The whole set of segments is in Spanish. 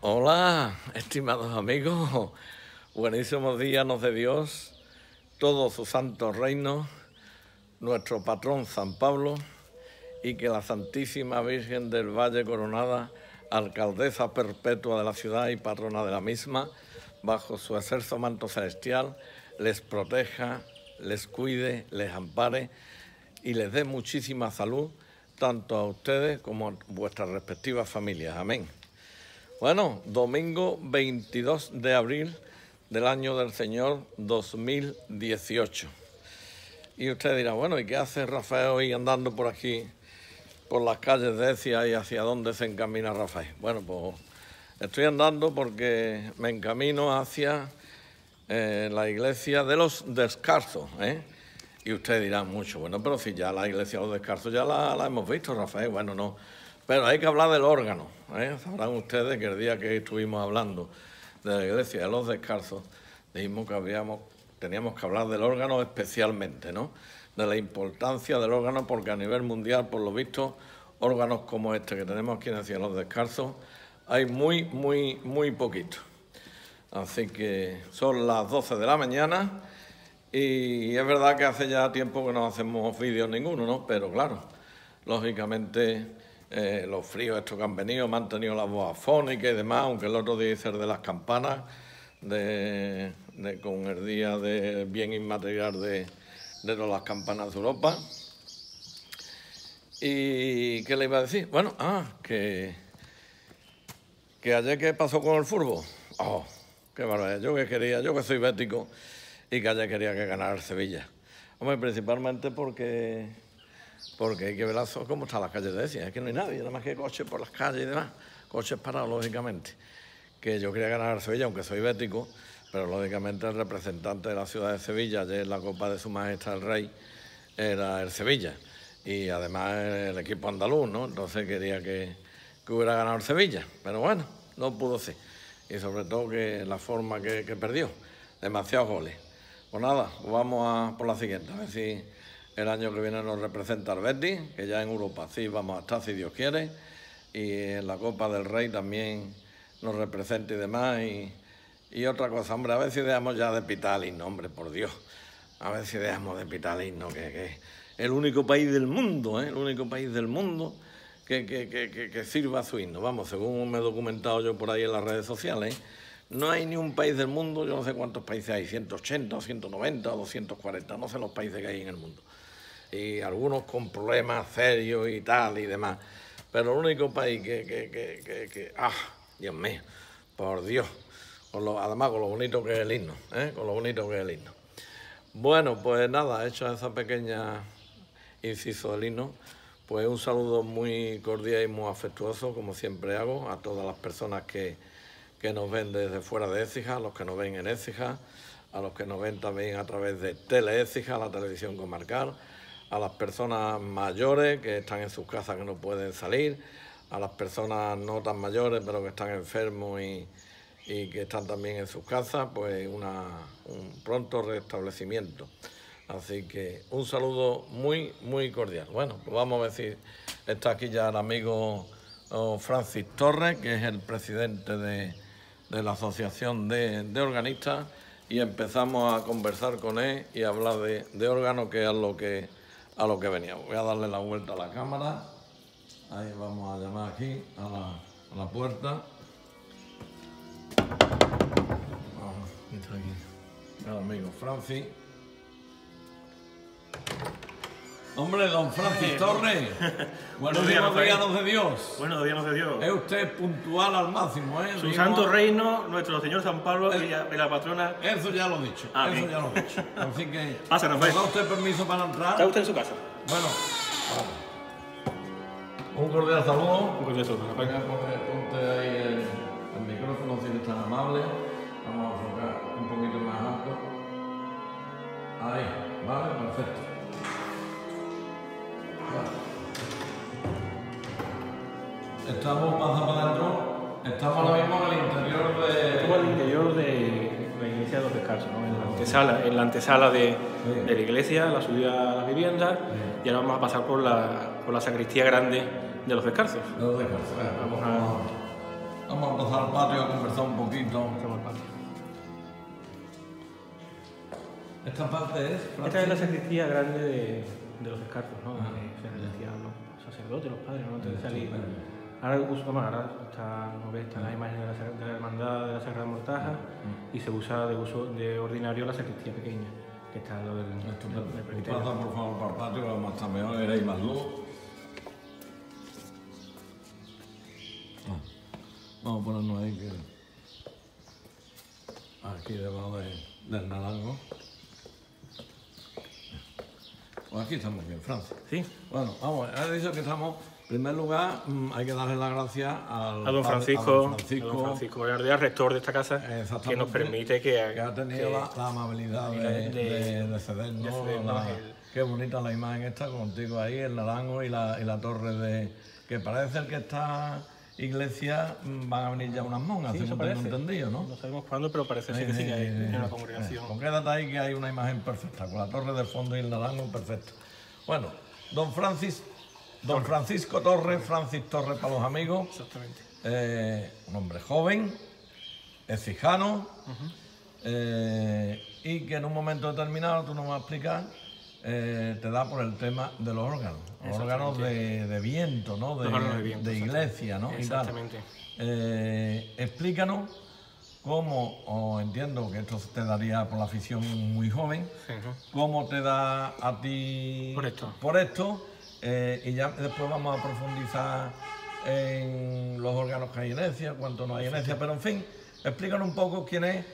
Hola, estimados amigos, buenísimos días nos de Dios, todos sus santos reinos, nuestro patrón San Pablo, y que la Santísima Virgen del Valle Coronada, alcaldesa perpetua de la ciudad y patrona de la misma, bajo su excelso manto celestial, les proteja, les cuide, les ampare y les dé muchísima salud, tanto a ustedes como a vuestras respectivas familias. Amén. Bueno, domingo 22 de abril del año del Señor 2018. Y usted dirá, bueno, ¿y qué hace Rafael hoy andando por aquí, por las calles de Écija, y hacia dónde se encamina Rafael? Bueno, pues estoy andando porque me encamino hacia la iglesia de los Descalzos, Y usted dirá mucho, bueno, pero si ya la iglesia de los Descalzos ya la hemos visto, Rafael. Bueno, no. Pero hay que hablar del órgano. Sabrán ustedes que el día que estuvimos hablando de la iglesia de los Descalzos, dijimos que teníamos que hablar del órgano especialmente, ¿no? De la importancia del órgano, porque a nivel mundial, por lo visto, órganos como este que tenemos aquí en la iglesia de los Descalzos, hay muy poquito. Así que son las 12 de la mañana y es verdad que hace ya tiempo que no hacemos vídeos ninguno, ¿no? Pero claro, lógicamente los fríos estos que han venido me han tenido la voz afónica y demás, aunque el otro día hice el de las campanas, con el día de bien inmaterial de todas las campanas de Europa. ¿Y qué le iba a decir? Bueno, que ayer ¿qué pasó con el fútbol? ¡Oh, qué barbaridad! Yo que soy bético y que ayer quería que ganara el Sevilla. Hombre, principalmente porque hay que ver cómo están las calles de Écija. Es que no hay nadie, nada más que coches por las calles y demás. Coches parados, lógicamente. Que yo quería ganar el Sevilla, aunque soy bético, pero lógicamente el representante de la ciudad de Sevilla, ayer en la Copa de Su Majestad el Rey, era el Sevilla. Y además el equipo andaluz, ¿no? Entonces quería que hubiera ganado el Sevilla. Pero bueno, no pudo ser. Y sobre todo que la forma que perdió. Demasiados goles. Pues nada, vamos por la siguiente. A ver si el año que viene nos representa el Betis, que ya en Europa sí vamos a estar, si Dios quiere. Y en la Copa del Rey también nos representa y demás. Y otra cosa, hombre, a ver si dejamos ya de pitar el himno, hombre, por Dios. A ver si dejamos de pitar el himno, que es el único país del mundo, el único país del mundo que sirva a su himno. Vamos, según me he documentado yo por ahí en las redes sociales, no hay ni un país del mundo, yo no sé cuántos países hay, 180, 190 o 240, no sé los países que hay en el mundo. Y algunos con problemas serios y tal y demás. Pero el único país Dios mío, por Dios, además con lo bonito que es el himno, con lo bonito que es el himno. Bueno, pues nada, hecho esa pequeña inciso del himno, pues un saludo muy cordial y muy afectuoso, como siempre hago, a todas las personas que nos ven desde fuera de Écija, a los que nos ven en Écija, a los que nos ven también a través de Tele Écija, la televisión comarcal, a las personas mayores que están en sus casas que no pueden salir, a las personas no tan mayores pero que están enfermos y que están también en sus casas, pues un pronto restablecimiento. Así que un saludo muy cordial. Bueno, pues vamos a ver si está aquí ya el amigo Francis Torres, que es el presidente de la Asociación de Organistas, y empezamos a conversar con él y a hablar de órganos, que es a lo que veníamos. Voy a darle la vuelta a la cámara. Ahí vamos a llamar aquí a la puerta. Entra aquí el amigo Francis. Hombre, don Francis Torres. Buenos días, díganos de Dios. Buenos días de Dios. Es usted puntual al máximo, Su santo reino, nuestro Señor San Pablo y la patrona. Eso ya lo he dicho. Eso ya lo he dicho. Así que. Pásanos, ¿me da usted permiso para entrar? ¿Está usted en su casa? Bueno. Un cordial saludo. Un cordial saludo. Venga, ponte ahí el micrófono, si eres tan amable. Vamos a enfocar un poquito más alto. Ahí, vale, perfecto. Estamos más para adentro. Estamos ahora mismo en el interior de la iglesia de los Descalzos, ¿no? En la antesala de la iglesia, la subida a las viviendas, y ahora vamos a pasar por la sacristía grande de los Descalzos. De los Descalzos. Vamos Vamos a pasar al patio a conversar un poquito. Hacemos el patio. Esta parte es... Esta es la sacristía grande de los escartos, ¿no? Se sacristían los sacerdotes, los padres, ¿no? Antes de salir. Ahora están las imágenes de la hermandad de la Sagrada Mortaja y se usa de ordinario la sacristía pequeña, que está al lado del presbiterio. Pasa por favor para el patio, que además está mejor, era y más luz. Vamos a ponernos ahí, que aquí debajo del naranjo. Pues aquí estamos bien, Francis. Sí. Bueno, vamos, he dicho que estamos... En primer lugar, hay que darle las gracias a don Francisco Gallardía, rector de esta casa, que nos permite que ha tenido la amabilidad de cedernos. Qué bonita la imagen esta contigo ahí, el naranjo y la torre de... Que parece ser que esta iglesia van a venir ya unas monjas, según tengo entendido, ¿no? No sabemos cuándo, pero parece ser que sí, que hay una congregación. Pues quédate ahí que hay una imagen perfecta, con la torre del fondo y el naranjo perfecto. Bueno, don Francisco Torres, Francis Torres para los amigos. Exactamente. Un hombre joven, ecijano, y que en un momento determinado, tú nos vas a explicar, te da por el tema de los órganos. Los órganos de viento, ¿no? De iglesia, ¿no? Exactamente. Explícanos cómo, entiendo que esto te daría por la afición muy joven, cómo te da a ti por esto. Y ya después vamos a profundizar en los órganos que hay en Ecija, cuánto no hay en Ecija, pero en fin, explícanos un poco quién es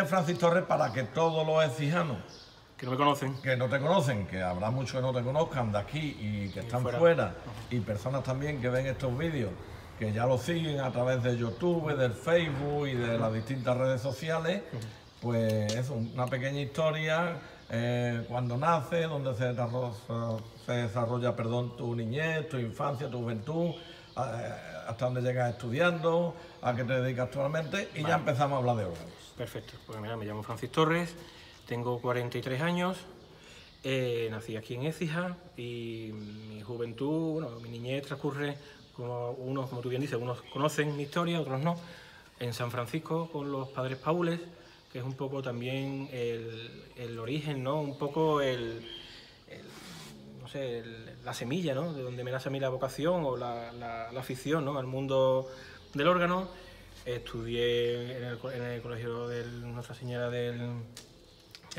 Francis Torres, para que todos los ecijanos que no me conocen, que no te conocen, que habrá muchos que no te conozcan de aquí y que están fuera, y personas también que ven estos vídeos, que ya los siguen a través de YouTube, del Facebook y de las distintas redes sociales, pues es una pequeña historia. Cuando nace, donde se desarrolla tu niñez, tu infancia, tu juventud, hasta dónde llegas estudiando, a qué te dedicas actualmente, y ya empezamos a hablar de órganos. Perfecto, pues mira, me llamo Francis Torres, tengo 43 años, nací aquí en Écija y mi juventud, bueno, mi niñez transcurre, como tú bien dices, unos conocen mi historia, otros no, en San Francisco con los padres Paules, que es un poco también el origen, ¿no? Un poco la semilla, ¿no? De donde me nace a mí la vocación o la afición, ¿no? Al mundo del órgano. Estudié en el colegio de Nuestra Señora del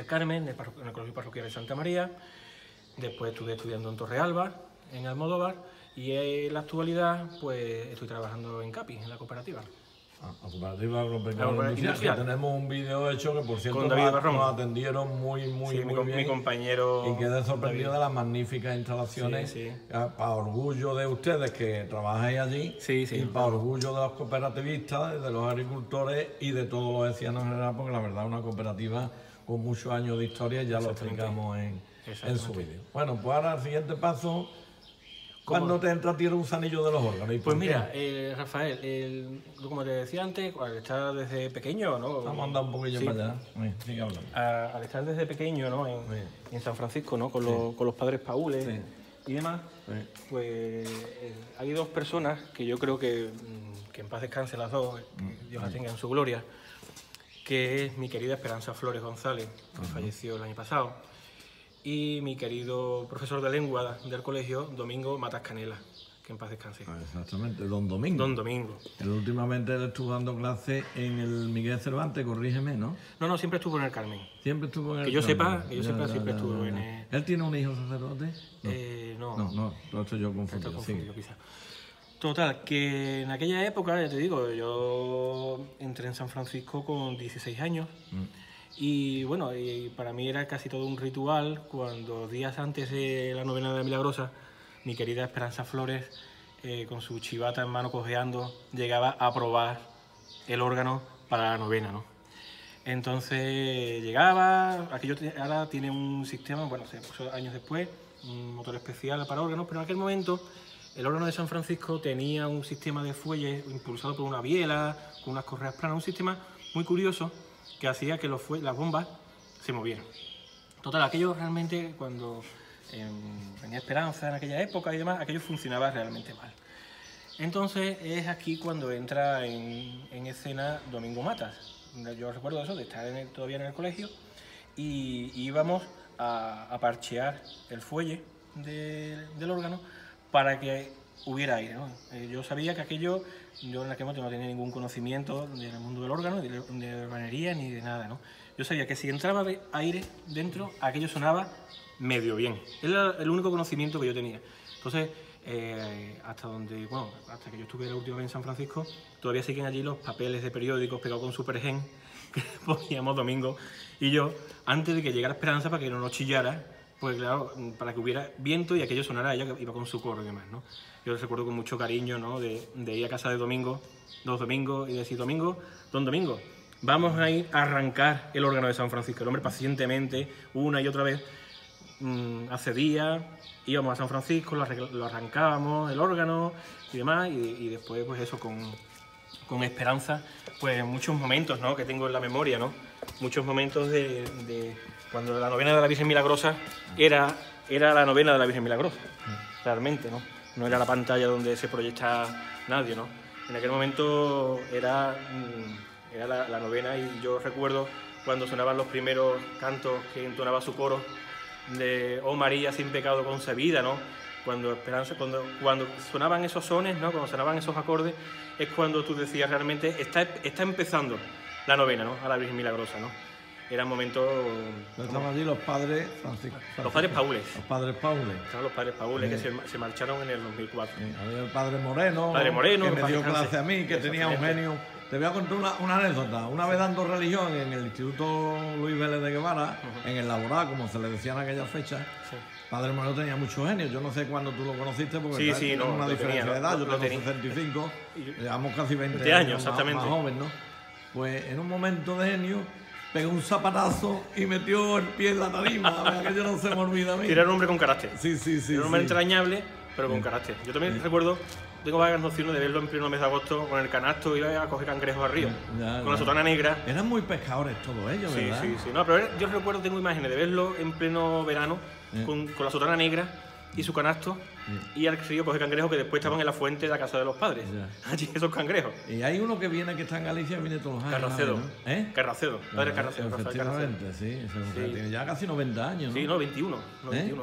Carmen, en el colegio parroquial de Santa María. Después estuve estudiando en Torrealba, en Almodóvar, y en la actualidad pues estoy trabajando en CAPI, en la cooperativa. La cooperativa industrial. Tenemos un vídeo hecho que, por cierto, nos atendieron muy bien. Mi compañero. Y quedé sorprendido de las magníficas instalaciones. Para orgullo de ustedes que trabajáis allí. Y para orgullo de los cooperativistas, de los agricultores y de todos los vecinos en general, porque la verdad es una cooperativa con muchos años de historia, y ya lo explicamos en su vídeo. Bueno, pues ahora el siguiente paso. ¿Cuándo te entra a ti el gusanillo de los órganos? Pues mira, Rafael, como te decía antes, al estar desde pequeño, ¿no? Vamos a andar un poquillo para allá. Sigue hablando. Al estar desde pequeño, ¿no? En San Francisco, ¿no? Con los padres Paules y demás, pues hay dos personas que yo creo que en paz descanse las dos, que Dios las tenga en su gloria, que es mi querida Esperanza Flores González, que falleció el año pasado, y mi querido profesor de lengua del colegio, Domingo Matas Canela, que en paz descanse. Exactamente, don Domingo. Don Domingo. Últimamente él estuvo dando clases en el Miguel Cervantes, corrígeme, ¿no? No, siempre estuvo en el Carmen. Siempre estuvo en el Carmen. Que yo sepa, siempre estuvo en el... ¿Él tiene un hijo sacerdote? No, estoy yo confundido. Quizás. Total, que en aquella época, ya te digo, yo entré en San Francisco con 16 años. Y bueno, y para mí era casi todo un ritual cuando días antes de la novena de la Milagrosa, mi querida Esperanza Flores, con su chivata en mano cojeando, llegaba a probar el órgano para la novena, ¿no? Entonces llegaba, ahora tiene un sistema, bueno, se puso años después, un motor especial para órganos, pero en aquel momento el órgano de San Francisco tenía un sistema de fuelles impulsado por una biela, con unas correas planas, un sistema muy curioso, que hacía que las bombas se movieran. Total, aquello realmente, cuando venía Esperanza en aquella época y demás, aquello funcionaba realmente mal. Entonces es aquí cuando entra en escena Domingo Matas. Yo recuerdo eso, de estar todavía en el colegio, y íbamos a parchear el fuelle del órgano para que hubiera aire, ¿no? Yo sabía que aquello, yo en aquel momento no tenía ningún conocimiento del mundo del órgano, de organería ni de nada, ¿no? Yo sabía que si entraba aire dentro, aquello sonaba medio bien. Era el único conocimiento que yo tenía. Entonces, hasta que yo estuve la última vez en San Francisco, todavía siguen allí los papeles de periódicos pegados con Supergen que poníamos Domingo y yo, antes de que llegara Esperanza, para que no nos chillara, pues claro, para que hubiera viento y aquello sonara, ella que iba con su coro y demás, ¿no? Yo recuerdo con mucho cariño, ¿no?, de ir a casa de Domingo, dos domingos, y decir: Domingo, don Domingo, vamos a ir a arrancar el órgano de San Francisco. El hombre pacientemente, una y otra vez, accedía, íbamos a San Francisco, lo arrancábamos, el órgano y demás, y después, pues eso, con Esperanza, pues muchos momentos, ¿no?, que tengo en la memoria, ¿no? Muchos momentos de cuando la novena de la Virgen Milagrosa era la novena de la Virgen Milagrosa, realmente, ¿no? No era la pantalla donde se proyecta nadie, ¿no? En aquel momento era la novena, y yo recuerdo cuando sonaban los primeros cantos que entonaba su coro de "Oh María sin pecado concebida", ¿no? Cuando Esperanza, cuando sonaban esos sones, ¿no?, cuando sonaban esos acordes, es cuando tú decías realmente está empezando la novena, ¿no?, a la Virgen Milagrosa, ¿no? Eran momentos... Estaban allí los padres Francisco. Los padres Paules. Los padres Paules. Estaban los padres Paules, que se marcharon en el 2004. Había el padre Moreno, que me dio clase a mí, que tenía un genio. Te voy a contar una anécdota. Una vez dando religión en el Instituto Luis Vélez de Guevara, en el laboral, como se le decía en aquella fecha, padre Moreno tenía mucho genio. Yo no sé cuándo tú lo conociste, porque tenemos una diferencia de edad. Yo tengo 65, llevamos casi 20 años exactamente. Más joven, ¿no? Pues en un momento de genio pegó un zapatazo y metió el pie en la tarima, que yo no se me olvida a mí. Era un hombre con carácter. Sí. Era un hombre entrañable, pero con carácter. Yo también recuerdo, tengo vagas nociones de verlo en pleno mes de agosto con el canasto, iba a coger cangrejos al río, con la sotana negra. Eran muy pescadores todos ellos, ¿verdad? Sí. No, pero yo recuerdo, tengo imágenes de verlo en pleno verano con la sotana negra y su canasto, y al río coger cangrejos que después estaban en la fuente de la casa de los padres. Allí esos cangrejos. Y hay uno que está en Galicia, viene todos los años. Carracedo. ¿no? Carracedo, padre Carracedo. Efectivamente, sí. Tiene ya casi 90 años, ¿no? Sí, no, 21.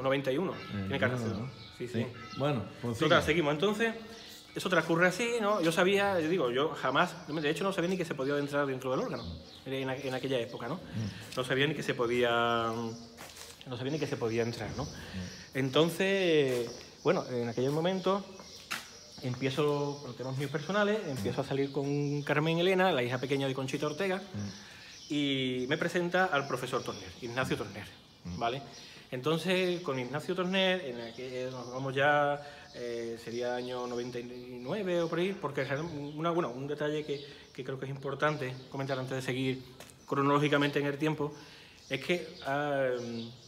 91. Tiene Carracedo. ¿no? Sí. Bueno, pues total, seguimos. Entonces, eso transcurre así, ¿no? Yo sabía, yo jamás, de hecho no sabía ni que se podía entrar dentro del órgano en aquella época, ¿no? No sabía ni que se podía entrar, ¿no? Entonces, bueno, en aquel momento empiezo, por temas míos personales, empiezo a salir con Carmen Elena, la hija pequeña de Conchita Ortega, y me presenta al profesor Torner, Ignacio Torner, ¿vale? Entonces, con Ignacio Torner, en el que nos vamos ya, sería año 99 o por ahí, porque un detalle que creo que es importante comentar antes de seguir cronológicamente en el tiempo, es que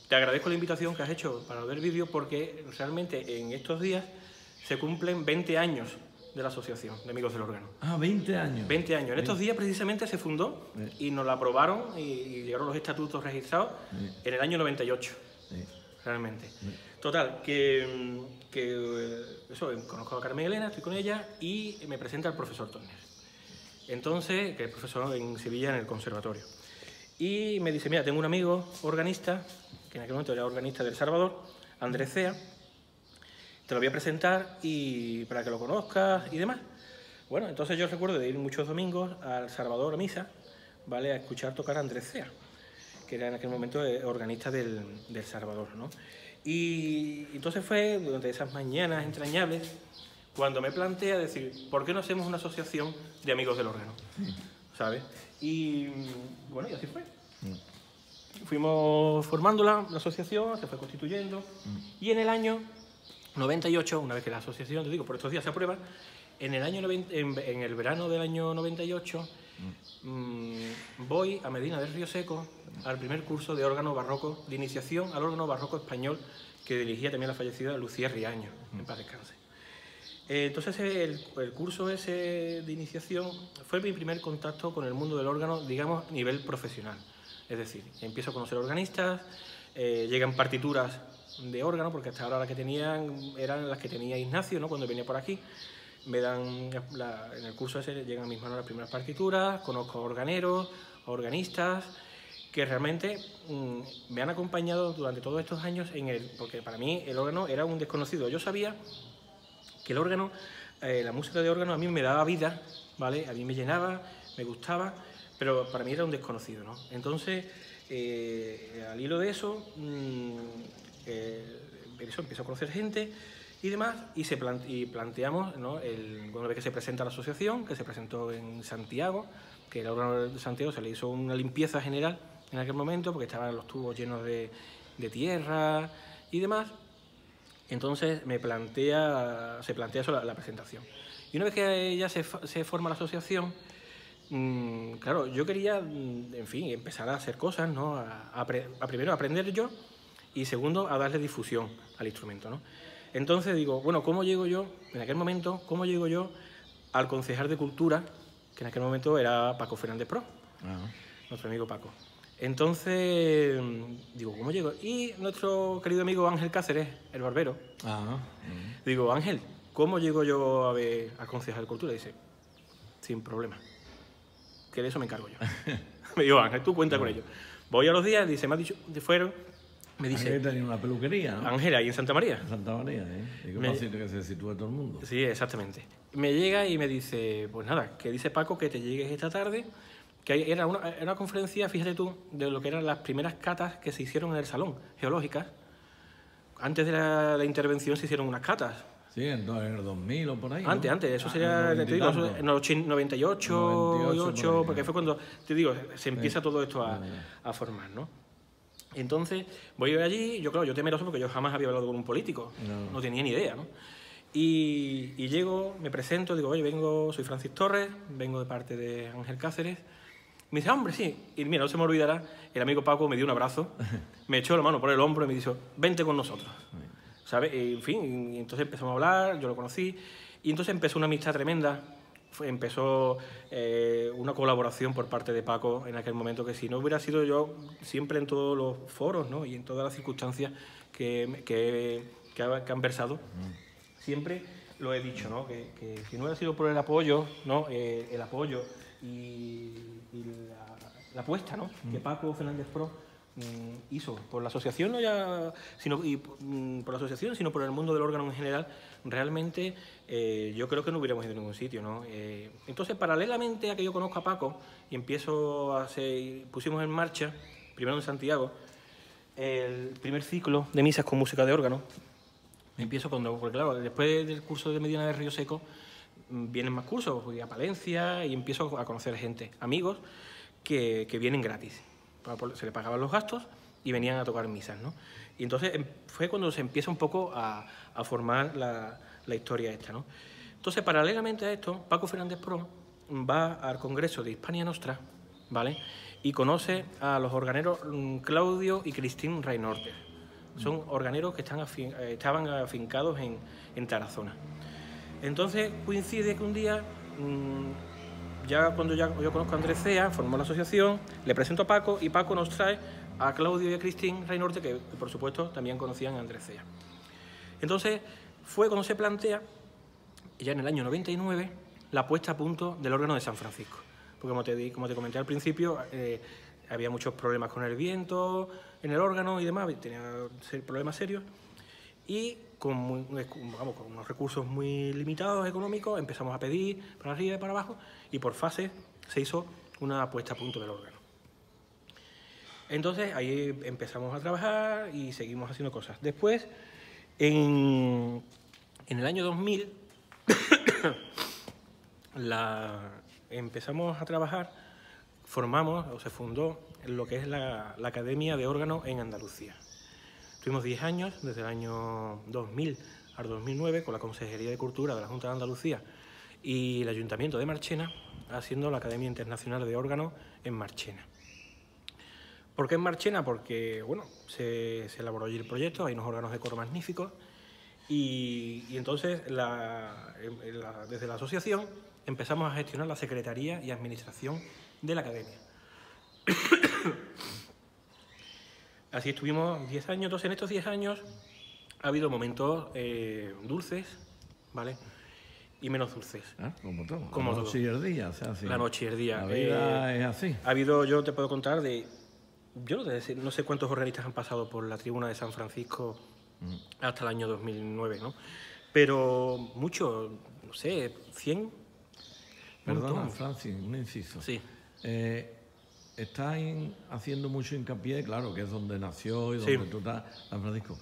te agradezco la invitación que has hecho para ver vídeo, porque realmente en estos días se cumplen 20 años de la Asociación de Amigos del Órgano. 20 años. 20 años. En estos días precisamente se fundó y nos la aprobaron y llegaron los estatutos registrados en el año 98. Realmente. Total, que conozco a Carmen Elena, estoy con ella y me presenta al profesor Torner. Entonces, que es profesor en Sevilla en el conservatorio. Y me dice: mira, tengo un amigo organista, que en aquel momento era organista del Salvador, Andrés Cea, te lo voy a presentar y para que lo conozcas y demás. Bueno, entonces yo recuerdo de ir muchos domingos al Salvador a misa, ¿vale?, a escuchar tocar a Andrés Cea, que era en aquel momento organista del Salvador, ¿no? Y entonces fue durante esas mañanas entrañables cuando me plantea decir: ¿por qué no hacemos una asociación de amigos del órgano? ¿Sabes? Y bueno, y así fue. Fuimos formándola, la asociación, se fue constituyendo, y en el año 98, una vez que la asociación, te digo, por estos días se aprueba, en el verano del año 98, voy a Medina del Río Seco al primer curso de órgano barroco, de iniciación al órgano barroco español, que dirigía también la fallecida Lucía Riaño, en paz descanse. Entonces el curso ese de iniciación fue mi primer contacto con el mundo del órgano, digamos, a nivel profesional. Es decir, empiezo a conocer organistas, llegan partituras de órgano, porque hasta ahora las que tenían eran las que tenía Ignacio, ¿no?, cuando venía por aquí. en el curso ese llegan a mis manos las primeras partituras, conozco a organeros, a organistas, que realmente me han acompañado durante todos estos años porque para mí el órgano era un desconocido. Yo sabía que el órgano, la música de órgano a mí me daba vida, ¿vale? A mí me llenaba, me gustaba, pero para mí era un desconocido, ¿no? Entonces, al hilo de eso, empiezo a conocer gente y demás, y planteamos, ¿no? Una vez que se presenta la asociación, que se presentó en Santiago, que el órgano de Santiago se le hizo una limpieza general en aquel momento, porque estaban los tubos llenos de tierra y demás. Entonces se plantea eso, la presentación. Y una vez que ya se forma la asociación, claro, yo quería, en fin, empezar a hacer cosas, ¿no? Primero, aprender yo, y segundo, a darle difusión al instrumento, ¿no? Entonces digo, bueno, ¿cómo llego yo, en aquel momento, al concejal de Cultura, que en aquel momento era Paco Fernández Pro, nuestro amigo Paco? Entonces, digo, ¿cómo llego? Y nuestro querido amigo Ángel Cáceres, el barbero, digo, Ángel, ¿cómo llego yo a ver al concejal de Cultura? Y dice, sin problema, que de eso me encargo yo. Me digo, Ángel, tú cuenta con ello. Voy a los días, dice, me ha dicho, me dice... Ángel tenía una peluquería, ¿no? Ángel, ahí en Santa María. En Santa María, ¿eh? Y qué fácil que se sitúe todo el mundo. Sí, exactamente. Me llega y me dice, pues nada, que dice Paco que te llegues esta tarde, que era una conferencia, fíjate tú, de lo que eran las primeras catas que se hicieron en el salón, geológicas. Antes de la intervención se hicieron unas catas. Sí, en el 2000 o por ahí, ¿no? Antes, eso sería, te digo, en el 98, porque fue cuando, te digo, se empieza todo esto a formar, ¿no? Entonces, voy allí, yo temeroso porque yo jamás había hablado con un político, no tenía ni idea, ¿no? Y llego, me presento, digo, oye, soy Francis Torres, vengo de parte de Ángel Cáceres. Me dice, hombre, sí. Y mira, no se me olvidará, el amigo Paco me dio un abrazo, me echó la mano por el hombro y me dijo, vente con nosotros. ¿Sabes? Y, en fin, y entonces empezamos a hablar, yo lo conocí, y entonces empezó una amistad tremenda. Empezó una colaboración por parte de Paco en aquel momento, que si no hubiera sido yo, siempre en todos los foros, ¿no? Y en todas las circunstancias que han versado, siempre lo he dicho, ¿no? Que si no hubiera sido por el apoyo, ¿no? El apoyo y la apuesta, ¿no? Que Paco Fernández Pro hizo por la asociación, no ya por la asociación, sino por el mundo del órgano en general, realmente yo creo que no hubiéramos ido a ningún sitio, ¿no? Entonces, paralelamente a que yo conozco a Paco y pusimos en marcha, primero en Santiago, el primer ciclo de misas con música de órgano. Porque claro, después del curso de Medina de Río Seco vienen más cursos, voy a Palencia y empiezo a conocer gente, amigos que vienen gratis. Se le pagaban los gastos y venían a tocar misas, ¿no? Y entonces fue cuando se empieza un poco a formar la historia esta, ¿no? Entonces, paralelamente a esto, Paco Fernández Pro va al Congreso de Hispania Nostra, ¿vale? Y conoce a los organeros Claudio y Cristín Reynorte. Son organeros que estaban afincados en Tarazona. Entonces coincide que un día, cuando yo conozco a Andrés Cea, formó la asociación, le presento a Paco y Paco nos trae a Claudio y a Cristín Reynorte, que por supuesto también conocían a Andrés Cea. Entonces fue cuando se plantea, ya en el año 99, la puesta a punto del órgano de San Francisco. Porque como te comenté al principio, había muchos problemas con el viento en el órgano y demás, tenía problemas serios. Y con unos recursos muy limitados económicos, empezamos a pedir para arriba y para abajo, y por fases se hizo una puesta a punto del órgano. Entonces ahí empezamos a trabajar y seguimos haciendo cosas. Después, en el año 2000, empezamos a trabajar, se fundó lo que es la Academia de Órgano en Andalucía. Tuvimos 10 años, desde el año 2000 al 2009, con la Consejería de Cultura de la Junta de Andalucía y el Ayuntamiento de Marchena, haciendo la Academia Internacional de Órgano en Marchena. ¿Por qué en Marchena? Porque, bueno, se elaboró allí el proyecto, hay unos órganos de coro magníficos, y entonces desde la asociación empezamos a gestionar la secretaría y administración de la Academia. Así estuvimos 10 años. Entonces, en estos 10 años ha habido momentos dulces, ¿vale? y menos dulces. Como todo. Como la noche y el día, o sea, así. La noche y el día. La vida es así. Ha habido, yo te puedo contar no sé cuántos organistas han pasado por la tribuna de San Francisco hasta el año 2009, ¿no? Pero muchos, no sé, 100. Perdona, Francis, un inciso. Sí. Estáis haciendo mucho hincapié, claro, que es donde nació y donde tú estás, San Francisco.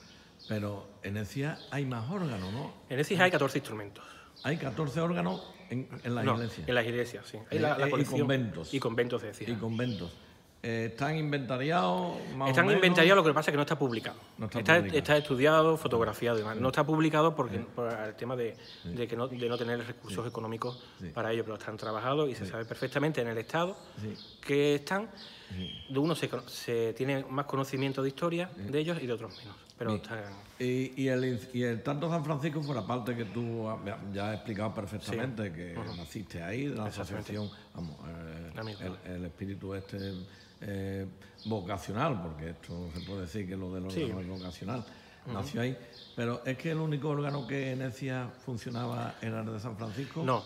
Pero en ECIA hay más órganos, ¿no? En ECIA hay 14 instrumentos. Hay 14 órganos en las iglesias. En las iglesias, sí. Hay y conventos. Y conventos de ECIA. Y conventos. ¿Están inventariados más Están o menos? inventariados, lo que pasa es que no está publicado. No está publicado. Está estudiado, fotografiado y demás. No está publicado por el tema de no tener recursos económicos para ello, pero están trabajados y se sabe perfectamente en el estado que están. De unos se tiene más conocimiento de historia de ellos y de otros menos. Pero están... y el tanto San Francisco, por la parte que tú ya has explicado perfectamente, que naciste ahí, de la asociación, vamos, el espíritu vocacional, porque esto se puede decir que lo del órgano es vocacional, nació ahí, pero es que el único órgano que en ECIA funcionaba era el de San Francisco. No.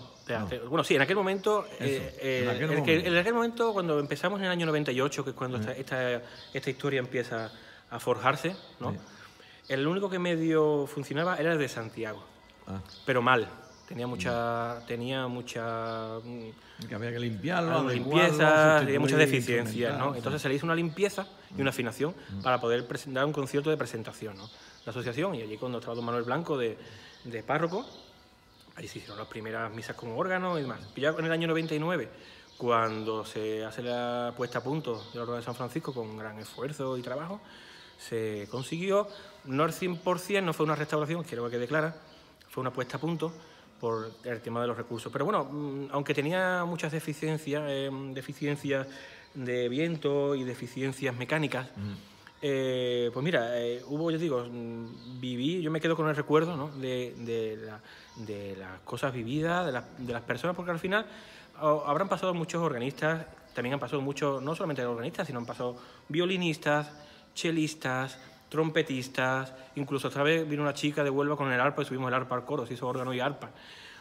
Bueno, sí, en aquel momento, en aquel momento, cuando empezamos en el año 98, que es cuando esta historia empieza a forjarse, ¿no? El único que medio funcionaba era el de Santiago, pero mal. Tenía mucha que había que limpiarlo, limpieza, tenía muchas deficiencias, ¿no? Entonces se le hizo una limpieza y una afinación para poder dar un concierto de presentación, ¿no? La asociación, y allí cuando estaba don Manuel Blanco de párroco, ahí se hicieron las primeras misas con órgano y demás. Y ya en el año 99, cuando se hace la puesta a punto del órgano de San Francisco con gran esfuerzo y trabajo, se consiguió, no al 100%, no fue una restauración, quiero que quede clara, fue una puesta a punto por el tema de los recursos. Pero bueno, aunque tenía muchas deficiencias de viento y deficiencias mecánicas, pues mira, hubo, yo digo, yo me quedo con el recuerdo, ¿no? de las cosas vividas, de las personas, porque al final habrán pasado muchos organistas, también han pasado muchos, no solamente organistas, sino han pasado violinistas, chelistas, trompetistas, incluso otra vez vino una chica de Huelva con el arpa y subimos el arpa al coro, se hizo órgano y arpa.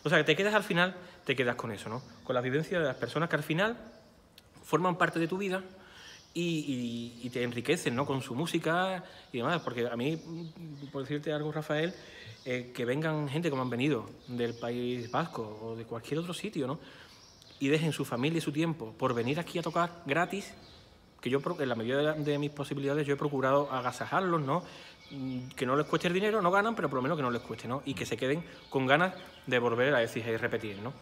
O sea, que te quedas al final, te quedas con eso, ¿no? Con la vivencia de las personas que al final forman parte de tu vida y te enriquecen, ¿no? Con su música y demás, porque a mí, por decirte algo, Rafael, que vengan gente como han venido del País Vasco o de cualquier otro sitio, ¿no? Y dejen su familia y su tiempo por venir aquí a tocar gratis, que yo, en la medida de mis posibilidades, yo he procurado agasajarlos, ¿no? Que no les cueste el dinero, no ganan, pero por lo menos que no les cueste, ¿no? Y que se queden con ganas de volver a decir y repetir, ¿no?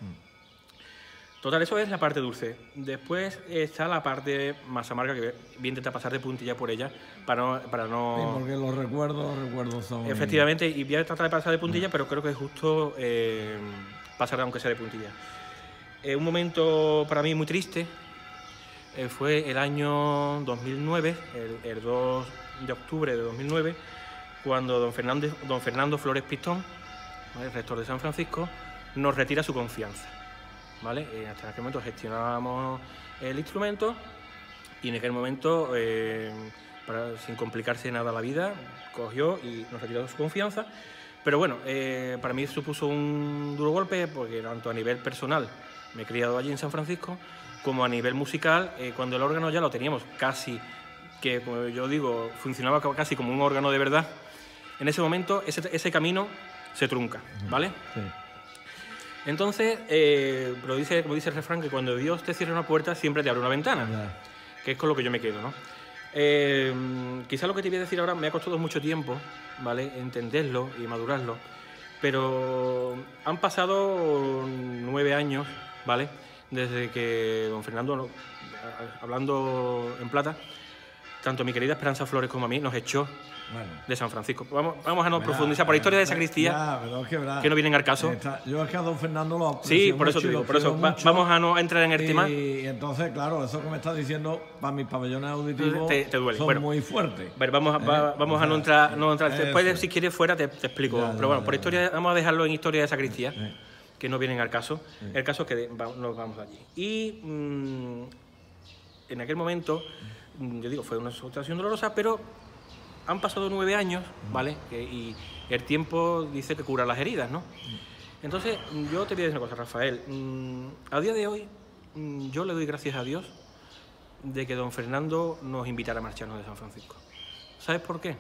Total, eso es la parte dulce. Después está la parte más amarga, que voy a intentar pasar de puntilla por ella para no... Sí, porque los recuerdos son... Efectivamente, y voy a tratar de pasar de puntilla, pero creo que es justo pasar aunque sea de puntilla. Un momento para mí muy triste fue el año 2009, el 2 de octubre de 2009, cuando don Fernando Flores Pistón, ¿vale?, el rector de San Francisco, nos retira su confianza, ¿vale? Hasta aquel momento gestionábamos el instrumento y en aquel momento, sin complicarse nada la vida, cogió y nos retiró su confianza. Pero bueno, para mí supuso un duro golpe porque tanto a nivel personal, me he criado allí en San Francisco, como a nivel musical, cuando el órgano ya lo teníamos casi, que como yo digo, funcionaba casi como un órgano de verdad, en ese momento ese camino se trunca, ¿vale? Sí. Entonces, como dice el refrán, que cuando Dios te cierra una puerta, siempre te abre una ventana, que es con lo que yo me quedo, ¿no? Quizás lo que te voy a decir ahora me ha costado mucho tiempo, ¿vale?, entenderlo y madurarlo, pero han pasado 9 años, ¿vale?, desde que don Fernando, hablando en plata, tanto mi querida Esperanza Flores como a mí nos echó de San Francisco. Vamos a no profundizar por la historia de sacristía, que no vienen al caso. Yo es que a don Fernando lo aprecio. Sí, por eso te digo, por eso vamos a no entrar en el tema. Y entonces, claro, eso que me estás diciendo, para mis pabellones auditivos, te duele. Son muy fuertes. Vamos a no entrar. Después, si quieres, fuera te explico. Pero bueno, por historia, vamos a dejarlo en historia de sacristía, que no vienen al caso. El caso es que nos vamos allí. Y en aquel momento, yo digo, fue una situación dolorosa, pero han pasado 9 años, ¿vale? Y el tiempo dice que cura las heridas, ¿no? Entonces, yo te voy a decir una cosa, Rafael. A día de hoy, yo le doy gracias a Dios de que don Fernando nos invitara a marcharnos de San Francisco. ¿Sabes por qué?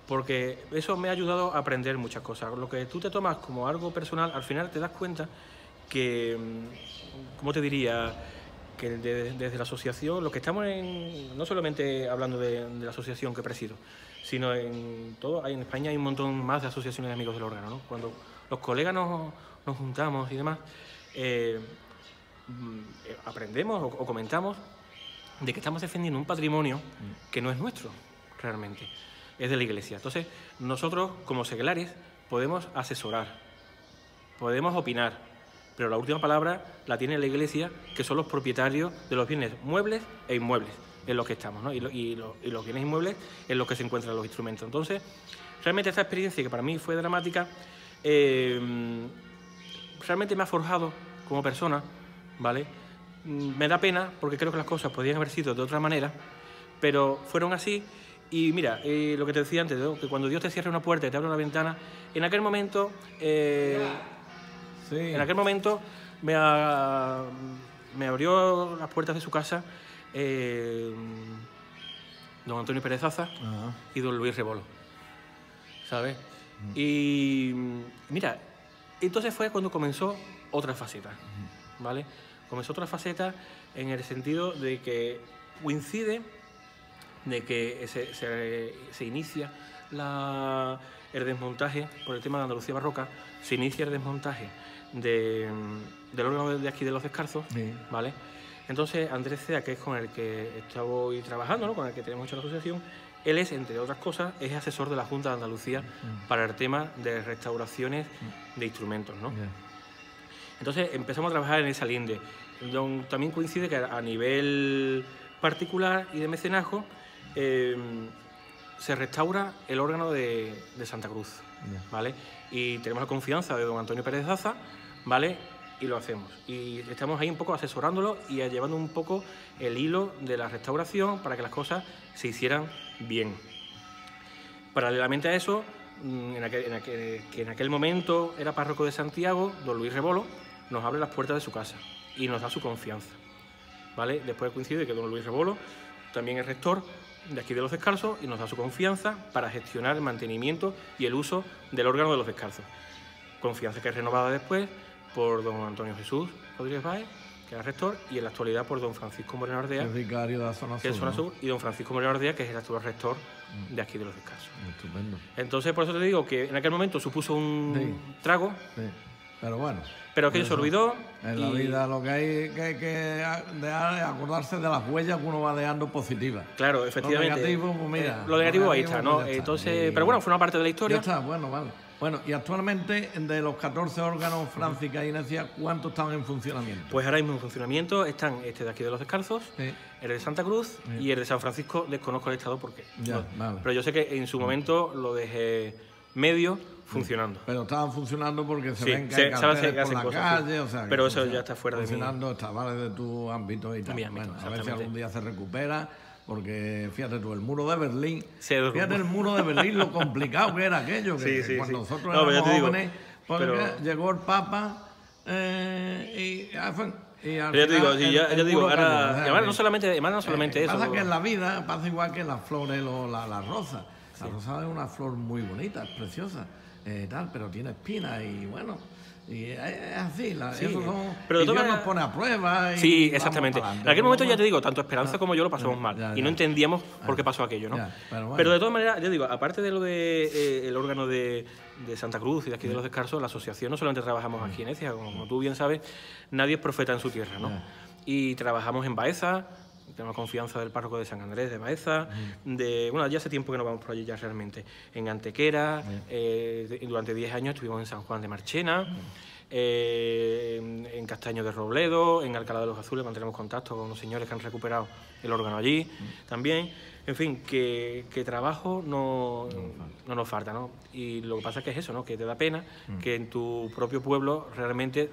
Porque eso me ha ayudado a aprender muchas cosas. Lo que tú te tomas como algo personal, al final te das cuenta que, ¿cómo te diría?, que desde la asociación, lo que estamos no solamente hablando de la asociación que presido, sino en todo, en España hay un montón más de asociaciones de amigos del órgano, ¿no? Cuando los colegas nos juntamos y demás, aprendemos o comentamos de que estamos defendiendo un patrimonio que no es nuestro, realmente, es de la Iglesia. Entonces, nosotros, como seglares, podemos asesorar, podemos opinar, pero la última palabra la tiene la Iglesia, que son los propietarios de los bienes muebles e inmuebles en los que estamos, ¿no? Y los bienes inmuebles en los que se encuentran los instrumentos. Entonces, realmente esta experiencia, que para mí fue dramática, realmente me ha forjado como persona, ¿vale? Me da pena porque creo que las cosas podrían haber sido de otra manera, pero fueron así. Y mira, lo que te decía antes, ¿no?, que cuando Dios te cierra una puerta y te abre una ventana, en aquel momento... En aquel momento me abrió las puertas de su casa don Antonio Pérez Zaza y don Luis Rebolo, ¿sabes? Y mira, entonces fue cuando comenzó otra faceta, ¿vale? Comenzó otra faceta en el sentido de que coincide de que se inicia el desmontaje, por el tema de Andalucía Barroca, se inicia el desmontaje del órgano de aquí de Los Descalzos, ¿vale? Entonces, Andrés Cea, que es con el que estoy trabajando, ¿no?, con el que tenemos hecho la asociación, él es, entre otras cosas, es asesor de la Junta de Andalucía para el tema de restauraciones de instrumentos, ¿no? Entonces, empezamos a trabajar en esa linde. También coincide que a nivel particular y de mecenazgo se restaura el órgano de Santa Cruz, ¿vale? Y tenemos la confianza de don Antonio Pérez Zaza, ¿vale? Y lo hacemos. Y estamos ahí un poco asesorándolo y llevando un poco el hilo de la restauración para que las cosas se hicieran bien. Paralelamente a eso, que en aquel momento era párroco de Santiago, don Luis Rebolo nos abre las puertas de su casa y nos da su confianza, ¿vale? Después coincide que don Luis Rebolo también es rector de aquí de Los Descalzos y nos da su confianza para gestionar el mantenimiento y el uso del órgano de Los Descalzos. Confianza que es renovada después por don Antonio Jesús Rodríguez Báez, que era rector, y en la actualidad por don Francisco Moreno Ardea, el vicario de la zona sur, que es zona sur, y don Francisco Moreno Ardea, que es el actual rector de aquí de Los Descalzos. Estupendo. Entonces, por eso te digo que en aquel momento supuso un trago, pero bueno. Pero aquello se olvidó. En la vida lo que hay que dejar es acordarse de las huellas que uno va dejando positivas. Claro, efectivamente. Lo negativo, pues mira. Lo negativo ahí está, ¿no? Entonces, pero bueno, fue una parte de la historia. Ya está, bueno, vale. Bueno, y actualmente, de los 14 órganos Francisca y Inesia, ¿cuántos están en funcionamiento? Pues ahora mismo en funcionamiento están este de aquí de Los Descalzos, el de Santa Cruz y el de San Francisco. Desconozco el estado porque vale. Pero yo sé que en su momento lo dejé medio funcionando. Pero estaban funcionando porque se ven que hay carteles por la calle, o sea, pero eso ya está fuera de mí. Funcionando, está vale de tu ámbito y tal. Bueno, a ver si algún día se recupera. Porque fíjate tú, el muro de Berlín, fíjate el muro de Berlín, lo complicado que era aquello, que cuando nosotros éramos jóvenes, llegó el Papa y ya te digo, ahora no solamente eso. Pasa que en la vida pasa igual que las flores o la rosa. La rosa es una flor muy bonita, es preciosa, pero tiene espinas y bueno... Y es así, pero Dios nos pone a prueba. Sí, exactamente. En aquel momento, ya te digo, tanto Esperanza como yo lo pasamos mal y no entendíamos por qué pasó aquello, ¿no? Pero de todas maneras, yo digo, aparte de lo de el órgano de Santa Cruz y de aquí de Los Descalzos, la asociación no solamente trabajamos aquí en Écija, como tú bien sabes, nadie es profeta en su tierra, ¿no? Y trabajamos en Baeza, tenemos confianza del párroco de San Andrés de Baeza, bueno, ya hace tiempo que no vamos por allí ya realmente, en Antequera, durante 10 años estuvimos en San Juan de Marchena, en Castaño de Robledo, en Alcalá de los Azules mantenemos contacto con los señores que han recuperado el órgano allí también. En fin, que trabajo no nos falta, ¿no? Y lo que pasa es que es eso, ¿no? Que te da pena que en tu propio pueblo realmente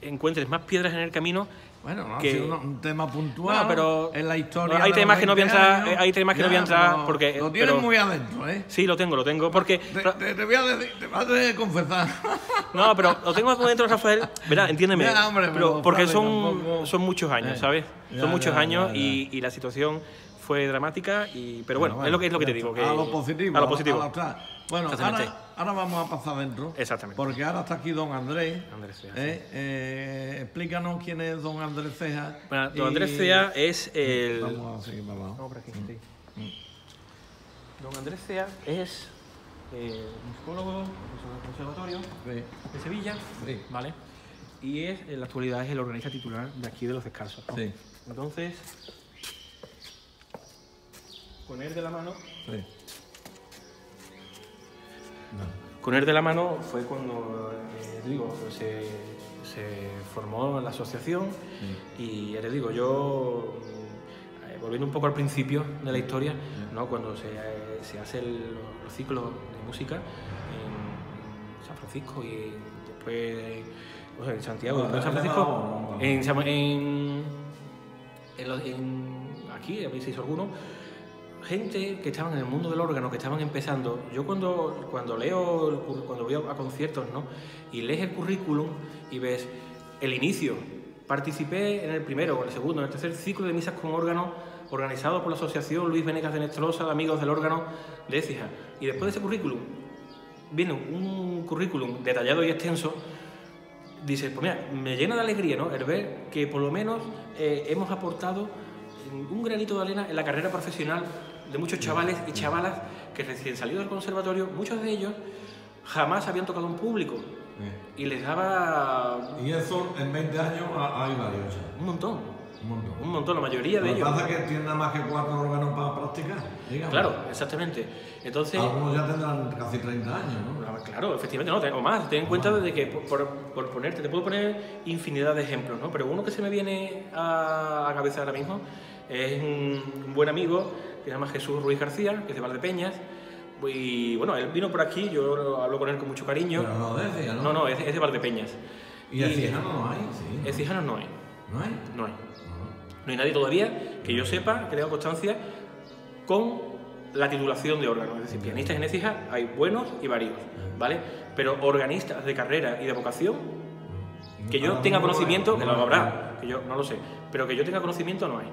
encuentres más piedras en el camino Bueno, no que... ha sido un tema puntual, no, pero en la historia. Hay de temas los que no voy a 20 entrar, años. hay temas que no voy a entrar porque... Lo tienes muy adentro, ¿eh? Sí, lo tengo, porque... Te voy a decir, te vas a tener que confesar. No, pero lo tengo muy dentro, Rafael, ¿verdad? Entiéndeme. Ya, hombre, pero porque tampoco... son muchos años, ¿sabes? Ya, son muchos años ya. y la situación fue dramática, pero bueno, es lo que te digo. Que, a lo positivo. A lo positivo. Bueno, ahora vamos a pasar adentro. Exactamente. Porque ahora está aquí don Andrés. Andrés Ceja, Explícanos quién es don Andrés Ceja. Bueno, don Andrés Ceja es el... Vamos a seguir para abajo. Vamos por aquí, sí. Don Andrés Ceja es musicólogo, profesor del conservatorio de Sevilla, ¿vale? Y en la actualidad es el organista titular de aquí de Los Descalzos, ¿no? Sí. Entonces, con él de la mano... Sí. Con él de la mano fue cuando, se formó la asociación y ya te digo, yo, volviendo un poco al principio de la historia, ¿no? Cuando se hace los ciclos de música en San Francisco y después en Santiago, después en San Francisco, aquí a veces se hizo alguno. Gente que estaban en el mundo del órgano, que estaban empezando. Yo cuando voy a conciertos, ¿no? Y lees el currículum y ves el inicio. Participé en el primero, o en el segundo, en el tercer ciclo de misas con órgano organizado por la Asociación Luis Venegas de Nestrosa de Amigos del Órgano de Écija. Y después de ese currículum, viene un currículum detallado y extenso. Dices, pues mira, me llena de alegría, ¿no? El ver que por lo menos hemos aportado un granito de arena en la carrera profesional de muchos chavales y chavalas que recién salidos del conservatorio, muchos de ellos jamás habían tocado en público y les daba... Y eso en 20 años hay varios. Un montón, la mayoría de ellos. Lo que pasa es que tienen nada más que 4 órganos para practicar, digamos. Claro, exactamente. Entonces, algunos ya tendrán casi 30 años, ¿no? Claro, efectivamente, o más. Ten en cuenta de que, por ponerte, te puedo poner infinidad de ejemplos, ¿no? Pero uno que se me viene a la cabeza ahora mismo es un buen amigo que se llama Jesús Ruiz García, que es de Valdepeñas. Y bueno, él vino por aquí, yo hablo con él con mucho cariño. Pero no de Écija, ¿no? No, es de Valdepeñas. ¿Y Écija no hay? Sí. Écija no hay. ¿No hay? No hay. No hay nadie todavía que yo sepa, que tenga constancia, con la titulación de órgano. Es decir, pianistas en Écija hay buenos y varios, ¿vale? Pero organistas de carrera y de vocación, que yo tenga conocimiento, que lo habrá, que yo no lo sé, pero que yo tenga conocimiento no hay.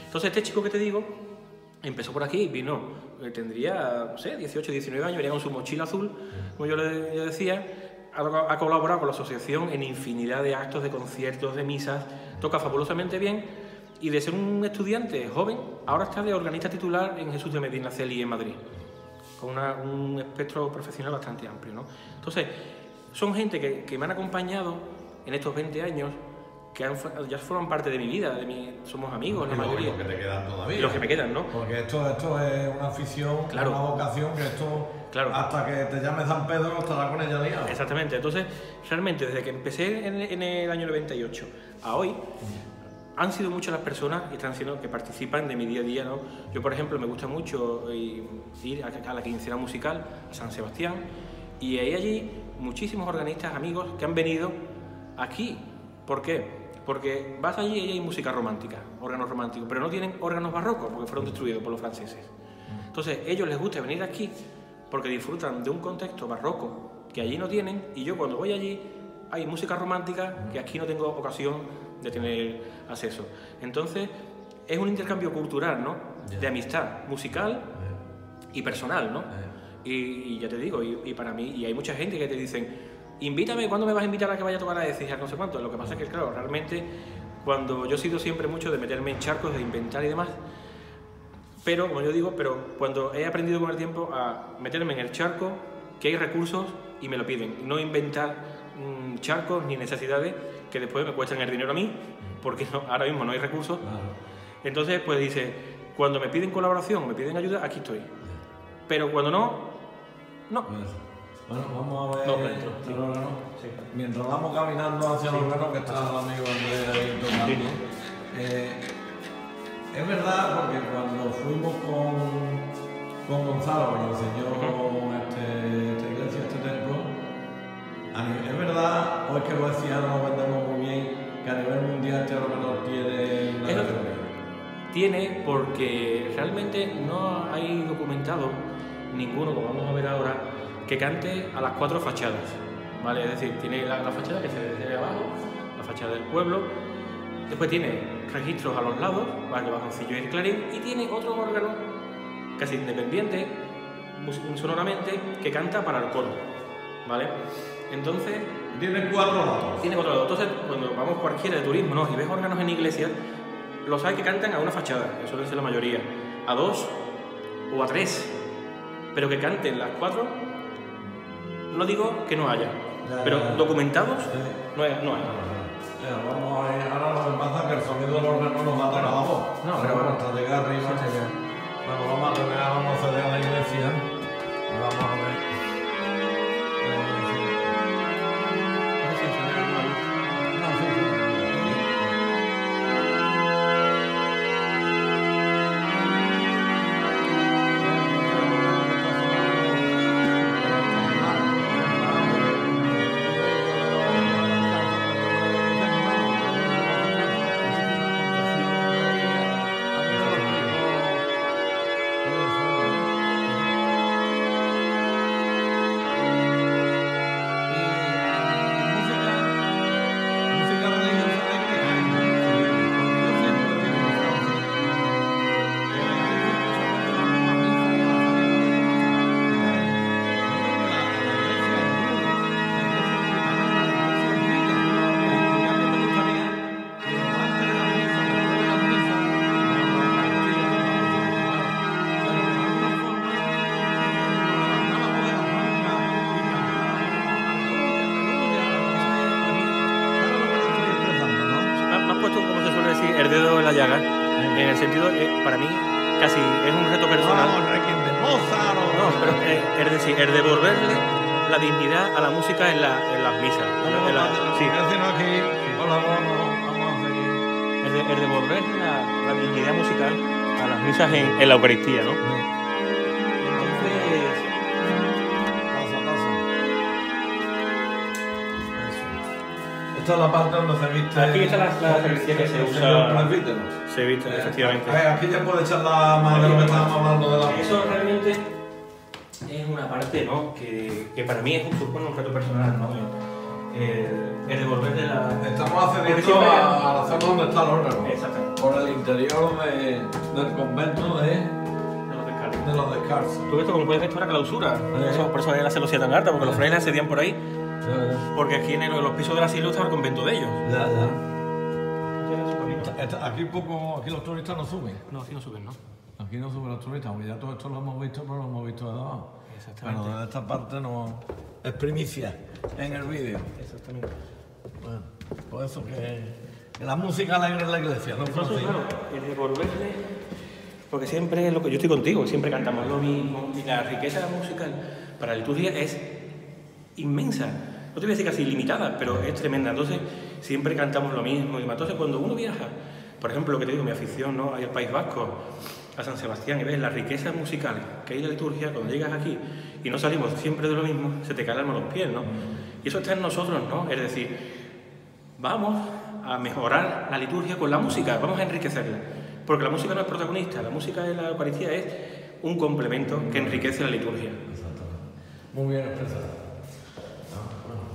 Entonces este chico que te digo, empezó por aquí, vino, tendría, no sé, 18, 19 años, venía con su mochila azul, como yo le decía, ha colaborado con la asociación en infinidad de actos, de conciertos, de misas, toca fabulosamente bien y de ser un estudiante joven, ahora está de organista titular en Jesús de Medinaceli en Madrid, con un espectro profesional bastante amplio, ¿no? Entonces, son gente que me han acompañado en estos 20 años, que ya forman parte de mi vida, somos amigos, la mayoría. Los que te quedan todavía. Y los que me quedan, ¿no? Porque esto es una afición, claro, una vocación, que esto, claro, hasta que te llame San Pedro, estará con ella liado. Exactamente. Entonces, realmente, desde que empecé en el año 98 a hoy, han sido muchas las personas que participan de mi día a día, ¿no? Yo, por ejemplo, me gusta mucho ir a la quincena musical, a San Sebastián, y hay allí muchísimos organistas, amigos, que han venido aquí. ¿Por qué? Porque vas allí y hay música romántica, órganos románticos, pero no tienen órganos barrocos porque fueron destruidos por los franceses. Entonces, ellos les gusta venir aquí porque disfrutan de un contexto barroco que allí no tienen, y yo cuando voy allí hay música romántica que aquí no tengo ocasión de tener acceso. Entonces, es un intercambio cultural, ¿no? De amistad musical y personal, ¿no? Y ya te digo, y para mí, y hay mucha gente que te dicen, invítame, ¿cuándo me vas a invitar a que vaya a tocar a Écija? No sé cuánto. Lo que pasa es que, claro, realmente, cuando yo he sido siempre mucho de meterme en charcos, de inventar y demás, pero, como yo digo, cuando he aprendido con el tiempo a meterme en el charco, que hay recursos y me lo piden, no inventar charcos ni necesidades que después me cuestan el dinero a mí, porque ahora mismo no hay recursos. Entonces, pues dice, cuando me piden colaboración, me piden ayuda, aquí estoy. Pero cuando no. Bueno, vamos a ver el órgano. Sí. Mientras vamos caminando hacia el órgano, que está el amigo Andrés ahí tocando. Es verdad, porque cuando fuimos con Gonzalo, que nos enseñó esta iglesia, este templo, es verdad, o es que lo decía, no nos vendemos muy bien, que a nivel mundial este órgano tiene una categoría. Tiene, porque realmente no hay documentado ninguno, como vamos a ver ahora, que cante a las 4 fachadas, ¿vale? Es decir, tiene la fachada que se ve desde abajo, la fachada del pueblo, después tiene registros a los lados, ¿vale? El bajoncillo y el clarín, y tiene otro órgano casi independiente, sonoramente, que canta para el coro, ¿vale? Entonces... Tiene 4 lados. Tiene 4 lados. Entonces, cuando vamos cualquiera de turismo, ¿no? Y ves órganos en iglesias, los hay que cantan a una fachada, eso suele ser la mayoría, a 2 o a 3, pero que canten las 4, no digo que no haya, pero documentados no hay. Vamos a ver, ahora lo que pasa es que el sonido del órgano nos va a tocar la voz. No, pero bueno, hasta llegar arriba. Bueno, vamos a acceder a la iglesia y vamos a ver. El dedo en la llaga, en el sentido que para mí casi es un reto personal. No, Requiem de Mozart. No, pero es decir, el devolverle la dignidad a la música en las misas. Sí. Aquí, vamos a seguir. El devolver la dignidad musical a las misas en la Eucaristía, ¿no? Sí. Entonces... Pasa. Eso. Esta es la parte donde se viste... Aquí está la sacristía que se usa... Se viste, efectivamente. Aquí ya puede echar la mano de lo que estábamos hablando de la... Eso realmente es una parte, ¿no? que para mí es un reto personal, ¿no? El devolverle la... Estamos accediendo a la zona donde está el órgano. Exactamente. Por el interior del convento de los descalzos. Tú esto, como puedes ver, esto era clausura. Por eso la celosía tan alta, porque los frailes accedían por ahí. Porque aquí en los pisos del asilo estaba el convento de ellos. Ya. Aquí los turistas no suben. No, aquí no suben, ¿no? Aquí no suben los turistas, aunque ya todo esto lo hemos visto, pero lo hemos visto de abajo. Exactamente. Bueno, de esta parte no es primicia en el vídeo. Exactamente. Bueno, por eso que la música alegra en la iglesia, ¿no? Claro, el devolverle, porque siempre es lo que yo estoy contigo, siempre cantamos lo mismo, y la riqueza musical para la liturgia es inmensa. No te voy a decir casi ilimitada, pero es tremenda. Entonces, siempre cantamos lo mismo y demás. Entonces, cuando uno viaja, por ejemplo, lo que te digo, mi afición, ¿no? Al País Vasco, a San Sebastián, y ves las riquezas musicales que hay en la liturgia, cuando llegas aquí y no salimos siempre de lo mismo, se te caen las manos los pies, ¿no? Y eso está en nosotros, ¿no? Es decir, vamos a mejorar la liturgia con la música, vamos a enriquecerla. Porque la música no es protagonista, la música de la Eucaristía es un complemento que enriquece la liturgia. Exactamente. Muy bien expresado.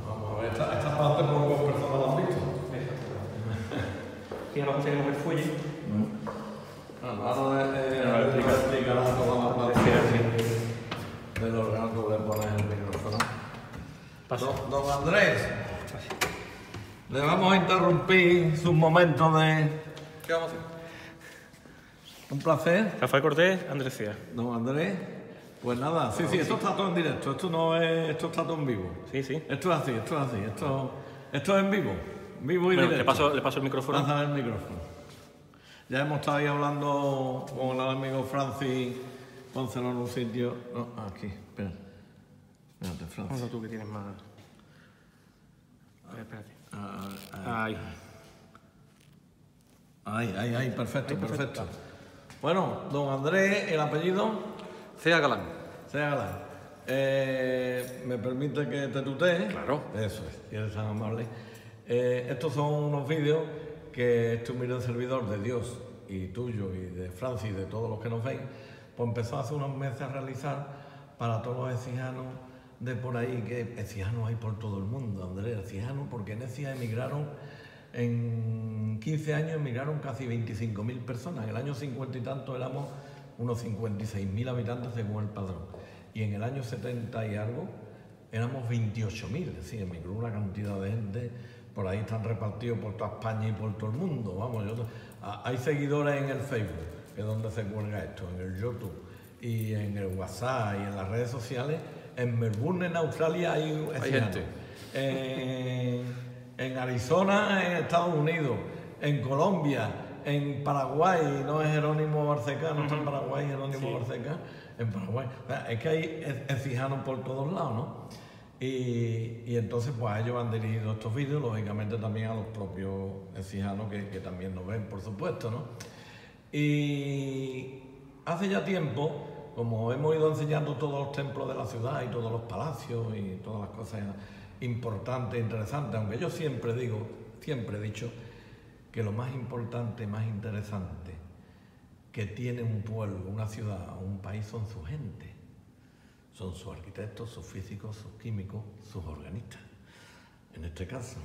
Vamos a ver, esta parte pocas personas la han visto. Aquí abajo tenemos el fuelle. Ahora explicará toda la parte del órgano que le pones el micrófono. Don Andrés, le vamos a interrumpir sus momentos de... ¿Qué vamos a hacer? Un placer. Rafael Cortés, Andrés Cía. Don Andrés, pues nada, sí, esto está todo en directo, esto está todo en vivo. Sí. Esto es así, esto es en vivo y Bueno, directo. le paso el micrófono. Pásame el micrófono. Ya hemos estado ahí hablando con el amigo Francis, pónselo en un sitio. No, aquí, espérate, Francis. Vamos tú que tienes más. A ver, espérate. Ahí. Perfecto. Bueno, don Andrés, el apellido. Cea Galán. ¿Me permite que te tutee? Claro. Eso es, si eres tan amable. Estos son unos vídeos que este humilde servidor de Dios y tuyo y de Francis y de todos los que nos ven, pues empezó hace unos meses a realizar para todos los ecijanos de por ahí, que ecijanos hay por todo el mundo, Andrés, ecijanos, porque en Écija emigraron, en 15 años emigraron casi 25.000 personas, en el año 50 y tanto éramos unos 56.000 habitantes según el padrón, y en el año 70 y algo éramos 28.000, es decir, emigró una cantidad de gente, por ahí están repartidos por toda España y por todo el mundo, vamos, hay seguidores en el Facebook, que es donde se cuelga esto, en el YouTube, y en el WhatsApp y en las redes sociales. En Melbourne, en Australia, hay gente. En Arizona, en Estados Unidos, en Colombia, en Paraguay, no es Jerónimo Barceca, no está en Paraguay, Jerónimo Barceca, en Paraguay. O sea, es que hay ecijanos por todos lados, ¿no? Y entonces, pues a ellos han dirigido estos vídeos, lógicamente también a los propios ecijanos que también nos ven, por supuesto, ¿no? Y hace ya tiempo, como hemos ido enseñando todos los templos de la ciudad y todos los palacios y todas las cosas importantes e interesantes, aunque yo siempre he dicho que lo más importante, más interesante que tiene un pueblo, una ciudad, un país son su gente, son sus arquitectos, sus físicos, sus químicos, sus organistas, en este caso.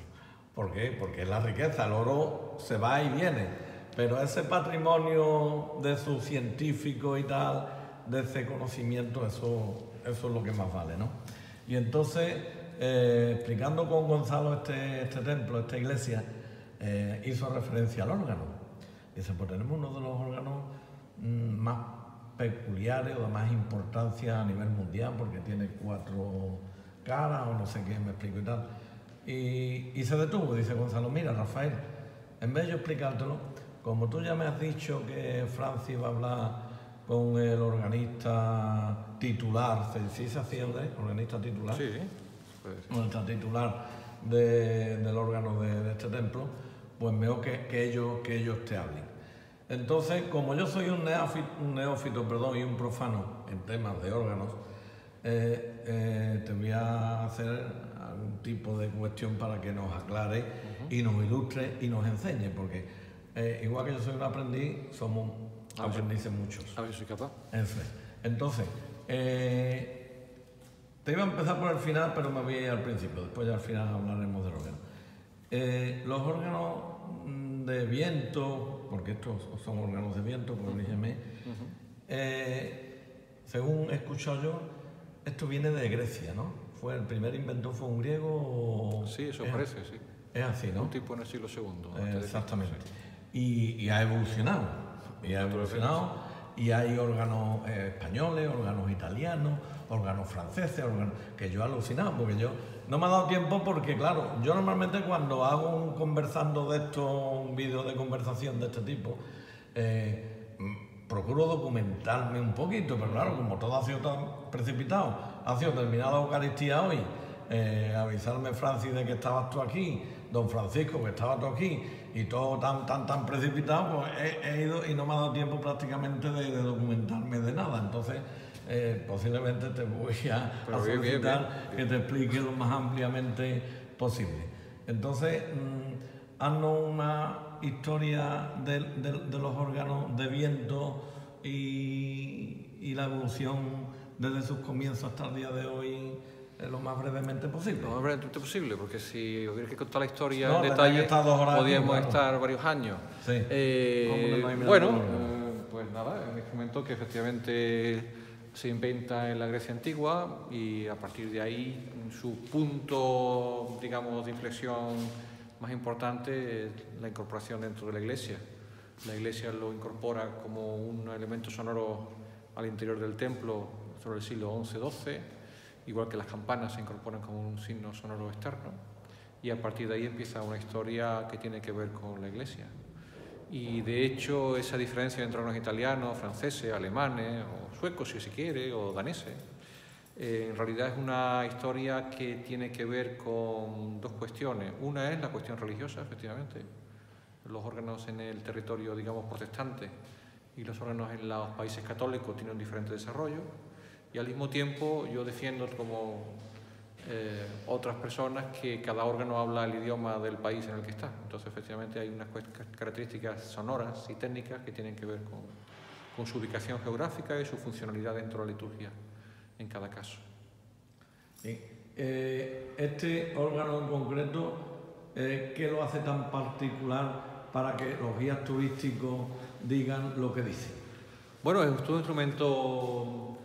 ¿Por qué? Porque es la riqueza, el oro se va y viene, pero ese patrimonio de sus científicos y tal, de ese conocimiento, eso es lo que más vale, ¿no? Y entonces, explicando con Gonzalo este templo, esta iglesia, hizo referencia al órgano. Dice, pues tenemos uno de los órganos más peculiares o de más importancia a nivel mundial, porque tiene 4 caras o no sé qué, me explico y tal. Y se detuvo, dice Gonzalo, mira, Rafael, en vez de yo explicártelo, como tú ya me has dicho que Francis va a hablar con el organista titular, ¿sí se hacía el organista titular? Sí, puede ser. Organista titular del órgano de este templo, pues mejor que ellos te hablen. Entonces, como yo soy un neófito, y un profano en temas de órganos, te voy a hacer algún tipo de cuestión para que nos aclare y nos ilustre y nos enseñe, porque igual que yo soy un aprendiz, somos aprendices muchos. A ver si soy capaz. Eso es. Entonces, te iba a empezar por el final, pero me voy a ir al principio, después ya al final hablaremos del órgano. Los órganos de viento, porque estos son órganos de viento, corrígeme, según he escuchado yo, esto viene de Grecia, ¿no? ¿El primer inventor fue un griego? Sí, eso parece, sí. Es así, ¿no? Un tipo en el siglo II. Exactamente. Y ha evolucionado. Y hay órganos españoles, órganos italianos, órganos franceses, que yo he alucinado, porque yo no me ha dado tiempo porque, claro, yo normalmente cuando hago un conversando de esto, un vídeo de conversación de este tipo, procuro documentarme un poquito, pero claro, como todo ha sido tan precipitado, ha sido terminada la Eucaristía hoy, avisarme Francis de que estabas tú aquí, don Francisco que estabas tú aquí, y todo tan precipitado, pues he ido y no me ha dado tiempo prácticamente de documentarme de nada. Entonces, posiblemente te voy a solicitar que te explique lo más ampliamente posible. Entonces, haznos una historia de los órganos de viento y la evolución desde sus comienzos hasta el día de hoy, lo más brevemente posible. Lo más brevemente posible, porque si hubiera que contar la historia en detalle, podríamos estar varios años. Sí. Pues nada, es un instrumento que efectivamente se inventa en la Grecia antigua y a partir de ahí su punto, digamos, de inflexión más importante es la incorporación dentro de la iglesia. La iglesia lo incorpora como un elemento sonoro al interior del templo sobre el siglo XI-XII, igual que las campanas se incorporan como un signo sonoro externo, y a partir de ahí empieza una historia que tiene que ver con la iglesia. Y de hecho esa diferencia entre los italianos, franceses, alemanes o suecos si se quiere, o daneses, en realidad es una historia que tiene que ver con dos cuestiones. Una es la cuestión religiosa, efectivamente. Los órganos en el territorio, digamos, protestante y los órganos en los países católicos tienen un diferente desarrollo. Y al mismo tiempo yo defiendo como otras personas que cada órgano habla el idioma del país en el que está. Entonces, efectivamente, hay unas características sonoras y técnicas que tienen que ver con su ubicación geográfica y su funcionalidad dentro de la liturgia en cada caso. Este órgano en concreto, ¿qué lo hace tan particular para que los guías turísticos digan lo que dicen? Bueno, es un instrumento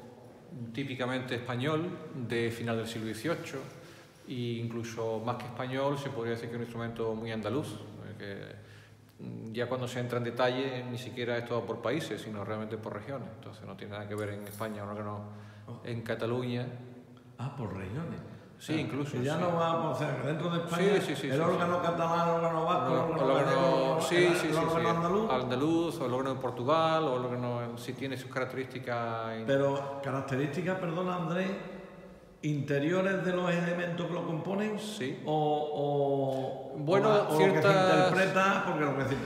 típicamente español de final del siglo XVIII e incluso más que español se podría decir que es un instrumento muy andaluz, que ya cuando se entra en detalle ni siquiera es todo por países, sino realmente por regiones. Entonces no tiene nada que ver en España, un órgano en Cataluña. Ah, por regiones. Sí, incluso. Que ya sí. no va, o sea, que dentro de España el órgano catalán, el órgano vasco, el órgano andaluz, o el órgano de Portugal, o el órgano sí tiene sus características. Pero características, perdona Andrés, interiores de los elementos que lo componen, sí. Bueno, o ciertas... lo que se interpreta,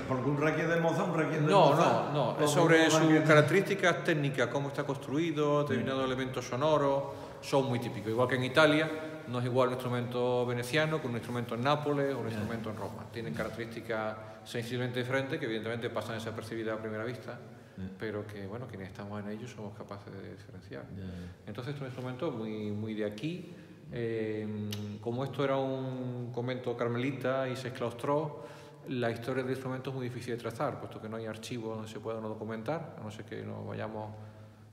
porque un requiem de Mozart, un requiem de Mozart... No, es sobre sus características técnicas, cómo está construido, determinados elementos sonoros, son muy típicos. Igual que en Italia, no es igual un instrumento veneciano que un instrumento en Nápoles o un instrumento en Roma. Tienen características sensiblemente diferentes que evidentemente pasan desapercibidas a primera vista, pero que, bueno, quienes estamos en ellos somos capaces de diferenciar. Entonces, es un instrumento muy de aquí. Como esto era un convento carmelita y se exclaustró, la historia del instrumento es muy difícil de trazar, puesto que no hay archivo donde se pueda documentar, a no ser que nos vayamos,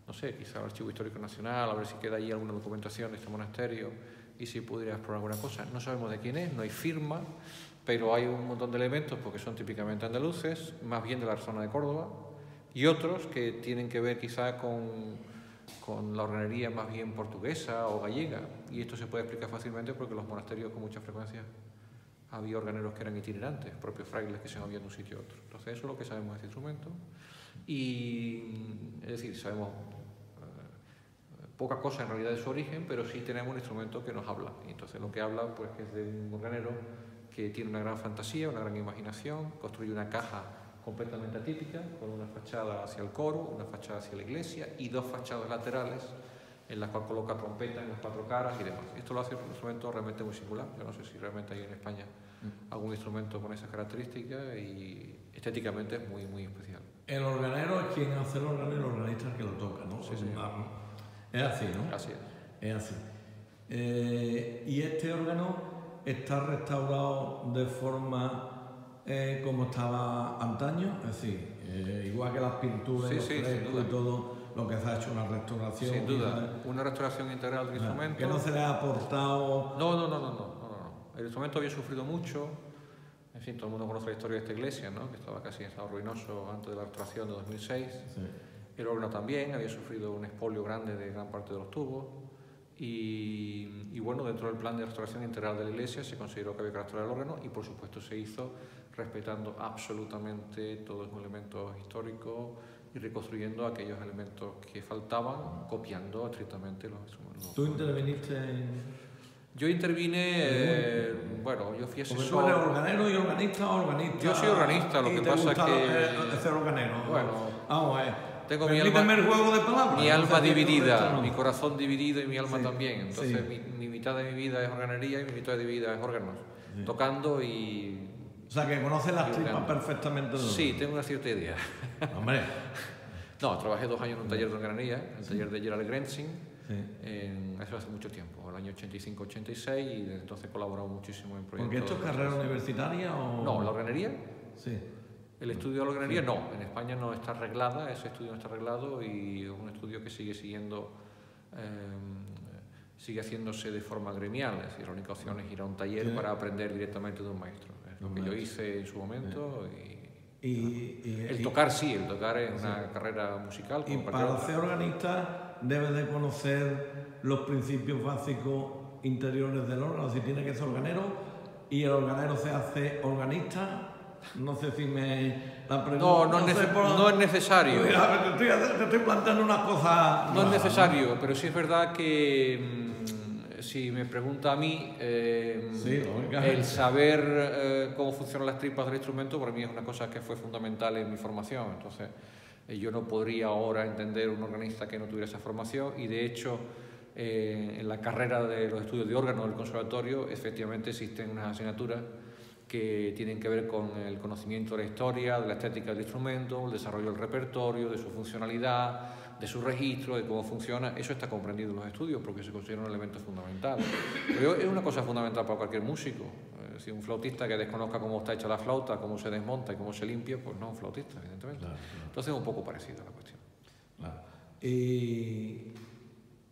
no sé, quizá al Archivo Histórico Nacional, a ver si queda allí alguna documentación de este monasterio y si pudiera explorar alguna cosa. No sabemos de quién es, no hay firma, pero hay un montón de elementos porque son típicamente andaluces, más bien de la zona de Córdoba, y otros que tienen que ver quizá con la organería más bien portuguesa o gallega, y esto se puede explicar fácilmente porque los monasterios con mucha frecuencia había organeros que eran itinerantes, propios frailes que se movían de un sitio a otro. Entonces eso es lo que sabemos de este instrumento, y es decir, sabemos poca cosa en realidad de su origen, pero sí tenemos un instrumento que nos habla, y entonces lo que habla pues es de un organero que tiene una gran fantasía, una gran imaginación, construye una caja completamente atípica, con una fachada hacia el coro, una fachada hacia la iglesia y dos fachadas laterales en las cuales coloca trompetas en las cuatro caras y demás. Esto lo hace un instrumento realmente muy singular. Yo no sé si realmente hay en España algún instrumento con esas características, y estéticamente es muy especial. El organero es quien hace el órgano y el organista es el que lo toca, ¿no? Sí, sí. Es así, ¿no? Así es. Es así. Y este órgano está restaurado de forma como estaba antaño, es decir, igual que las pinturas, los frescos y todo lo que se ha hecho, una restauración. Sin duda, una restauración integral del instrumento. Que no se le ha aportado... No. El instrumento había sufrido mucho. En fin, todo el mundo conoce la historia de esta iglesia, ¿no? Que estaba casi en estado ruinoso antes de la restauración de 2006. Sí. El órgano también había sufrido un expolio grande de gran parte de los tubos. Y bueno, dentro del plan de restauración integral de la iglesia se consideró que había que restaurar el órgano, y por supuesto se hizo respetando absolutamente todos los elementos históricos y reconstruyendo aquellos elementos que faltaban, copiando estrictamente los... ¿Tú interviniste en...? Yo intervine, bueno, yo fui asesor... ¿Tú eres organero y organista o organista? Yo soy organista, lo que pasa es que... ser organero. Bueno, vamos a ver. Tengo el juego de palabras. Mi alma dividida, mi corazón dividido y mi alma también. Entonces mi mitad de mi vida es organería y mi mitad de mi vida es órganos. Tocando y... O sea, que conoces las tripas perfectamente. Sí, tengo una cierta idea. Hombre. No, trabajé 2 años en un taller de organería, el taller de Gerald Grenzing, eso hace mucho tiempo, el año 85-86, y desde entonces he colaborado muchísimo en proyectos. ¿Porque esto es carrera universitaria o...? No, la organería. Sí. El estudio de la organería no, en España no está arreglada, ese estudio no está arreglado, y es un estudio que sigue haciéndose de forma gremial, es decir, la única opción es ir a un taller para aprender directamente de un maestro. Es lo que yo hice en su momento, el tocar es una carrera musical. Y para ser organista debes de conocer los principios básicos interiores del órgano, si tiene que ser organero y el organero se hace organista. No sé si la pregunta... No es necesario. Te estoy planteando unas cosas... No es necesario, pero sí es verdad que si me pregunta a mí, el saber cómo funcionan las tripas del instrumento para mí es una cosa que fue fundamental en mi formación. Entonces yo no podría ahora entender un organista que no tuviera esa formación, y de hecho en la carrera de los estudios de órgano del conservatorio, efectivamente existen unas asignaturas que tienen que ver con el conocimiento de la historia, de la estética del instrumento, el desarrollo del repertorio, de su funcionalidad, de su registro, de cómo funciona. Eso está comprendido en los estudios porque se considera un elemento fundamental. Pero es una cosa fundamental para cualquier músico. Si un flautista que desconozca cómo está hecha la flauta, cómo se desmonta y cómo se limpia, pues no es un flautista, evidentemente. Claro. Entonces es un poco parecido a la cuestión. Claro. Y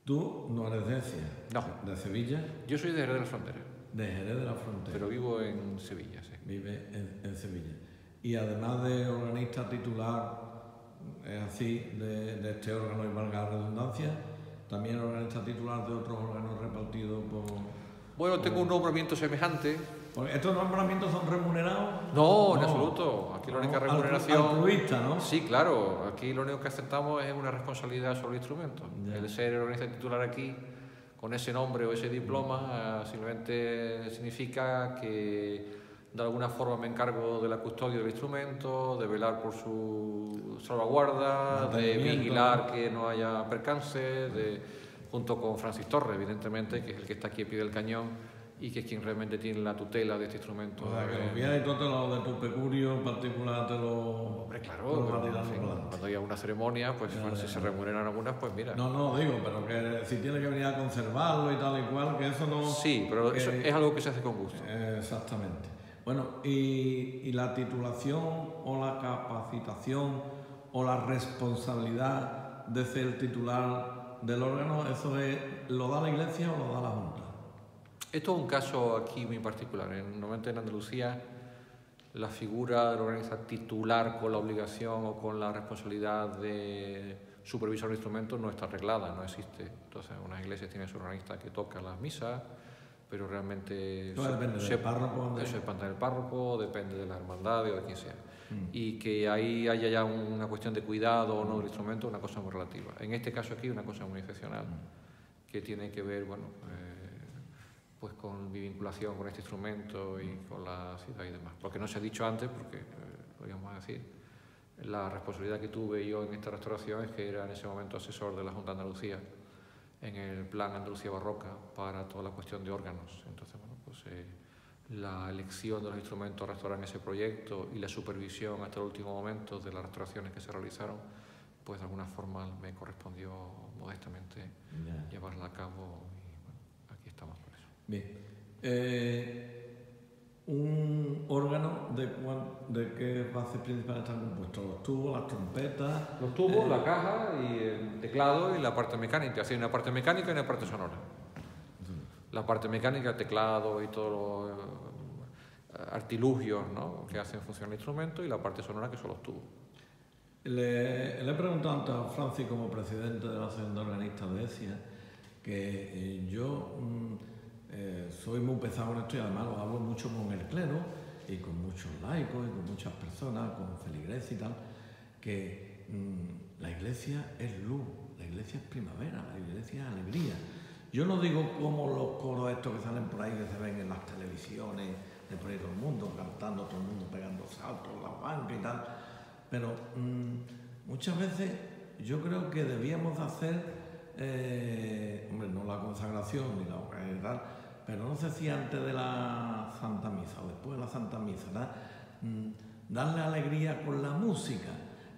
tú no eres de Ecija, no. ¿De Sevilla? Yo soy de Jerez de la Frontera. De Jerez de la Frontera. Pero vivo en Sevilla, sí. Vive en Sevilla. Y además de organista titular, es así, de este órgano, y valga la redundancia, también organista titular de otros órganos repartidos por... Bueno, tengo un nombramiento semejante. ¿Estos nombramientos son remunerados? No, en absoluto. Aquí la única remuneración... Altruista, ¿no? Sí, claro. Aquí lo único que aceptamos es una responsabilidad sobre el instrumento. Yeah. El ser organista titular aquí, con ese nombre o ese diploma, simplemente significa que de alguna forma me encargo de la custodia del instrumento, de velar por su salvaguarda, de vigilar que no haya percances, junto con Francis Torres, evidentemente, que es el que está aquí a pie del cañón y que es quien realmente tiene la tutela de este instrumento. O sea, que los viajes y todo lo de tu pecurio particular te lo... Hombre, claro, cuando haya una ceremonia, pues si se remuneran algunas, pues mira. No, digo, pero que si tiene que venir a conservarlo y tal y cual, que eso no... Sí, pero eso es algo que se hace con gusto. Exactamente. Bueno, y la titulación o la capacitación o la responsabilidad de ser titular del órgano, ¿eso lo da la Iglesia o lo da la Junta? Esto es un caso aquí muy particular. Normalmente en Andalucía la figura del organista titular con la obligación o con la responsabilidad de supervisar un instrumento no está arreglada, no existe. Entonces, unas iglesias tienen su organista que toca las misas, pero realmente depende del párroco. Eso depende del párroco, depende de las hermandades o de quien sea. Y que ahí haya ya una cuestión de cuidado o no del instrumento, una cosa muy relativa. En este caso aquí, una cosa muy excepcional, que tiene que ver, bueno, pues con mi vinculación con este instrumento y con la ciudad y demás. Porque no se ha dicho antes, porque lo íbamos a decir, la responsabilidad que tuve yo en esta restauración es que era en ese momento asesor de la Junta de Andalucía en el plan Andalucía Barroca para toda la cuestión de órganos. Entonces, bueno, pues la elección de los instrumentos a restaurar en ese proyecto y la supervisión hasta el último momento de las restauraciones que se realizaron, pues de alguna forma me correspondió modestamente llevarla a cabo y bueno, aquí estamos por eso. Bien. ¿Un órgano de qué bases principales están compuestos? ¿Los tubos, las trompetas? Los tubos, la caja y el teclado y la parte mecánica. Así, una parte mecánica y una parte sonora. La parte mecánica, el teclado y todos los artilugios, ¿no?, que hacen funcionar el instrumento, y la parte sonora, que son los tubos. Le he preguntado antes a Francis, como presidente de la Asociación de Organistas de Ecija, que yo soy muy pesado en esto y además lo hablo mucho con el clero y con muchos laicos y con muchas personas, con feligreses y tal, que la iglesia es luz, la iglesia es primavera, la iglesia es alegría. Yo no digo como los coros estos que salen por ahí, que se ven en las televisiones, de por ahí todo el mundo cantando, todo el mundo pegando saltos en la banca y tal, pero muchas veces yo creo que debíamos hacer, hombre, no la consagración ni la Eucaristía y tal, pero no sé si antes de la Santa Misa o después de la Santa Misa, darle alegría con la música,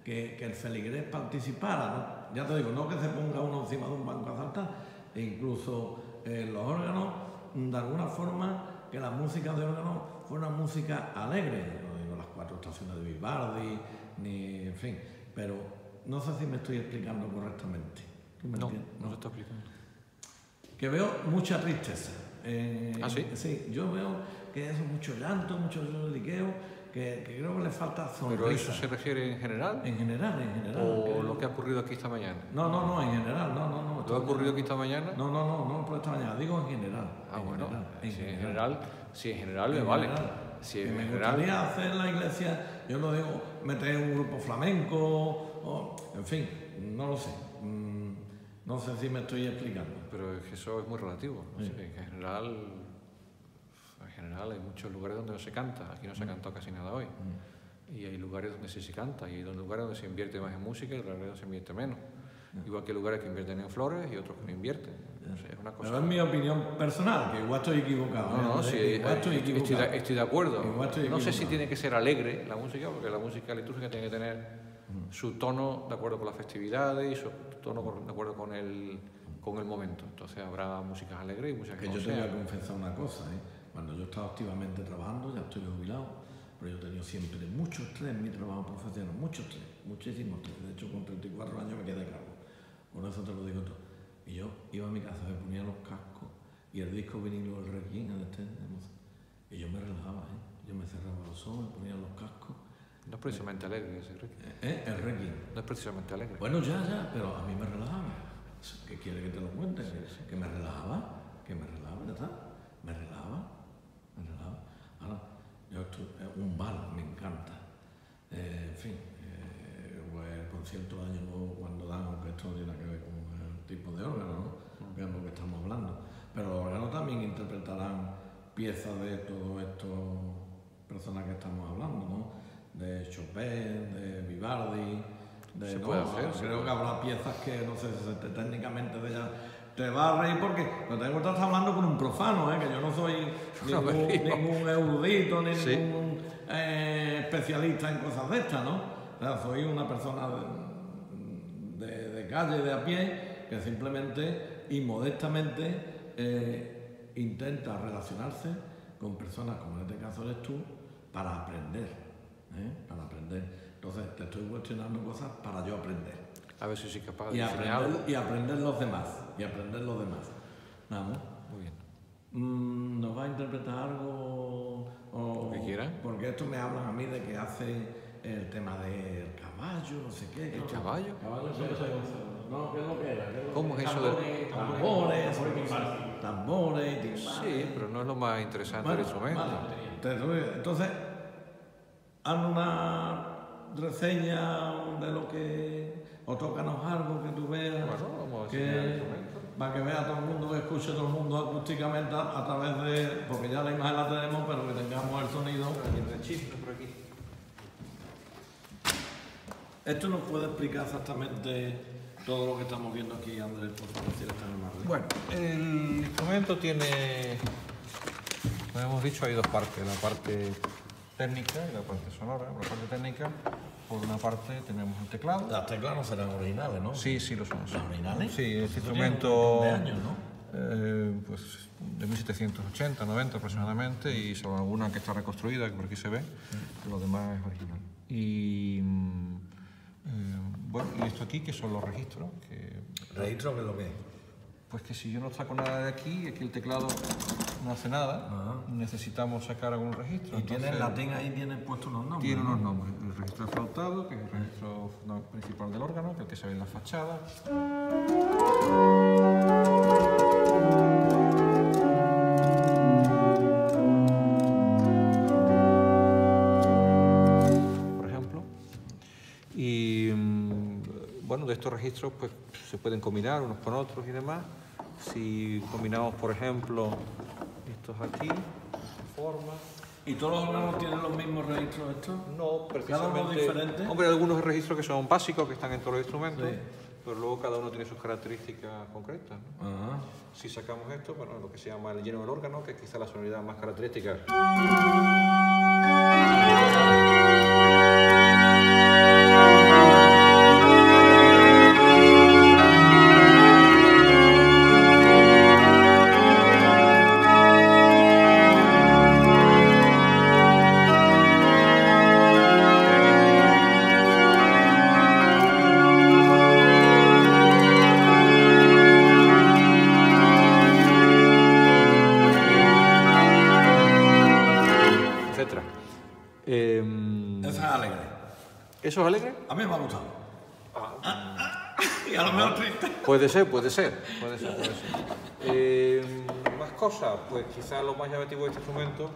que el feligrés participara, ¿no? Ya te digo, no que se ponga uno encima de un banco a saltar, e incluso los órganos, de alguna forma, que la música de órgano fuera una música alegre, no digo las 4 estaciones de Vivaldi, ni, en fin, pero no sé si me estoy explicando correctamente. ¿Tú me entiendes? No se está explicando. Que veo mucha tristeza. ¿Ah, sí? Sí, yo veo que es mucho llanto, mucho lloriqueo, que creo que le falta sonrisa. ¿Pero eso se refiere en general? En general. ¿O lo que ha ocurrido aquí esta mañana? No, en general, no. ¿Lo que ha ocurrido aquí esta mañana? No, por esta mañana, digo en general. Ah, bueno, general, si en general me vale. Si en me general... gustaría hacer la iglesia, yo lo digo, meter un grupo flamenco, o, en fin, no lo sé. No sé si me estoy explicando. Pero es que eso es muy relativo. ¿No? Sí. En general hay muchos lugares donde no se canta. Aquí no se ha cantado casi nada hoy. Y hay lugares donde sí se canta, y hay lugares donde se invierte más en música y lugares donde se invierte menos. Igual que lugares que invierten en flores y otros que no invierten. es una cosa... Pero es mi opinión personal, que igual estoy equivocado. No, sí, igual estoy de acuerdo. Igual estoy No sé equivocado. si tiene que ser alegre la música, porque la música litúrgica tiene que tener su tono de acuerdo con las festividades y su tono de acuerdo con el momento. Entonces habrá músicas alegres y músicas Que no yo te voy a sean. confesar una cosa, ¿eh? Cuando yo estaba activamente trabajando, ya estoy jubilado, pero yo he tenido siempre mucho estrés en mi trabajo profesional, mucho estrés, muchísimo estrés. De hecho, con 34 años me quedé calvo. Por eso te lo digo todo. Y yo iba a mi casa, me ponía los cascos y el disco vinilo del Requiem, y yo me relajaba, ¿eh? Yo me cerraba los ojos, me ponía los cascos. No es precisamente alegre ese Requiem. El Requiem. No es precisamente alegre. Bueno, ya, pero a mí me relajaba. ¿Qué quiere que te lo cuente? Que me relajaba, ya está. Me relajaba. Ahora, yo un bal, me encanta. En fin, pues el concierto de Año Nuevo, cuando dan, aunque esto no tiene que ver con el tipo de órgano, ¿no? Que es lo que estamos hablando. Pero los órganos también interpretarán piezas de todos estos personas que estamos hablando, ¿no? De Chopin, de Vivaldi. Se puede hacer, Creo que habrá piezas que, no sé, técnicamente de ella te va a reír porque no tengo que estar hablando con un profano, que yo no soy ningún erudito, ni Sí. ningún especialista en cosas de estas, ¿no? O sea, soy una persona de calle, de a pie, que simplemente y modestamente intenta relacionarse con personas, como en este caso eres tú, para aprender, para aprender. Entonces te estoy cuestionando cosas para yo aprender. A ver si soy capaz de enseñar algo. Y aprender los demás. Vamos. Muy bien. ¿Nos va a interpretar algo? Lo que quiera. Porque esto me hablan a mí de que hace el tema del caballo, no sé qué. ¿El caballo? ¿Caballo? No, ¿qué es lo que era? ¿Cómo es eso de...? Tambores, timbales. Sí, pero no es lo más interesante del instrumento. Vale. Entonces, hazme una reseña de lo que... o tócanos algo que tú veas. Bueno, vamos a enseñar el instrumento. Para que vea todo el mundo, que escuche todo el mundo acústicamente a través de... porque ya la imagen la tenemos, pero que tengamos el sonido. Esto nos puede explicar exactamente todo lo que estamos viendo aquí, Andrés, por favor, si eres tan amable. Bueno, el instrumento tiene, como hemos dicho, hay dos partes, la parte técnica y la parte sonora. La parte técnica, por una parte tenemos el teclado. Las teclas no serán originales, ¿no? Sí, sí lo son. ¿Son originales? Sí, este Eso tiene un instrumento montón de años, ¿no? pues de 1780, 90 aproximadamente, y solo alguna que está reconstruida, que por aquí se ve, pero lo demás es original. Y bueno, y esto aquí, que son los registros, que ¿Registro qué es lo que es? pues que si yo no saco nada de aquí, aquí el teclado no hace nada, necesitamos sacar algún registro. Y tiene en entonces, latín ahí, tiene puesto unos nombres. tiene ¿no? unos nombres. El registro de flautado, que es el registro principal del órgano, que es el que se ve en la fachada. Por ejemplo. Y bueno, de estos registros pues se pueden combinar unos con otros y demás. Si combinamos, por ejemplo, estos aquí, forma. ¿Y todos los órganos tienen los mismos registros estos? No, ¿Cada uno precisamente. diferente? Hombre, hay algunos registros que son básicos, que están en todos los instrumentos, Sí. pero luego cada uno tiene sus características concretas, ¿no? Ajá. Si sacamos esto, bueno, lo que se llama el lleno del órgano, que es quizá la sonoridad más característica. Etcétera. Eso es alegre. ¿Eso es alegre? A mí me ha gustado. Y a lo mejor triste. Puede ser. Más cosas, pues quizás lo más llamativo de este instrumento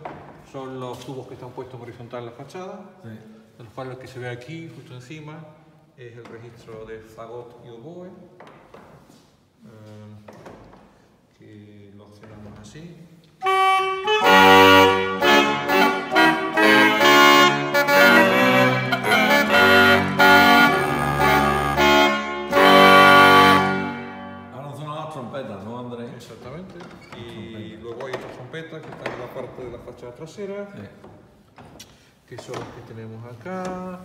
son los tubos que están puestos en horizontal en la fachada, de los cuales el que se ve aquí, justo encima, es el registro de fagot y oboe, que lo hacemos así. Ahora son las trompetas, ¿no, Andrés? traseras, que son los que tenemos acá.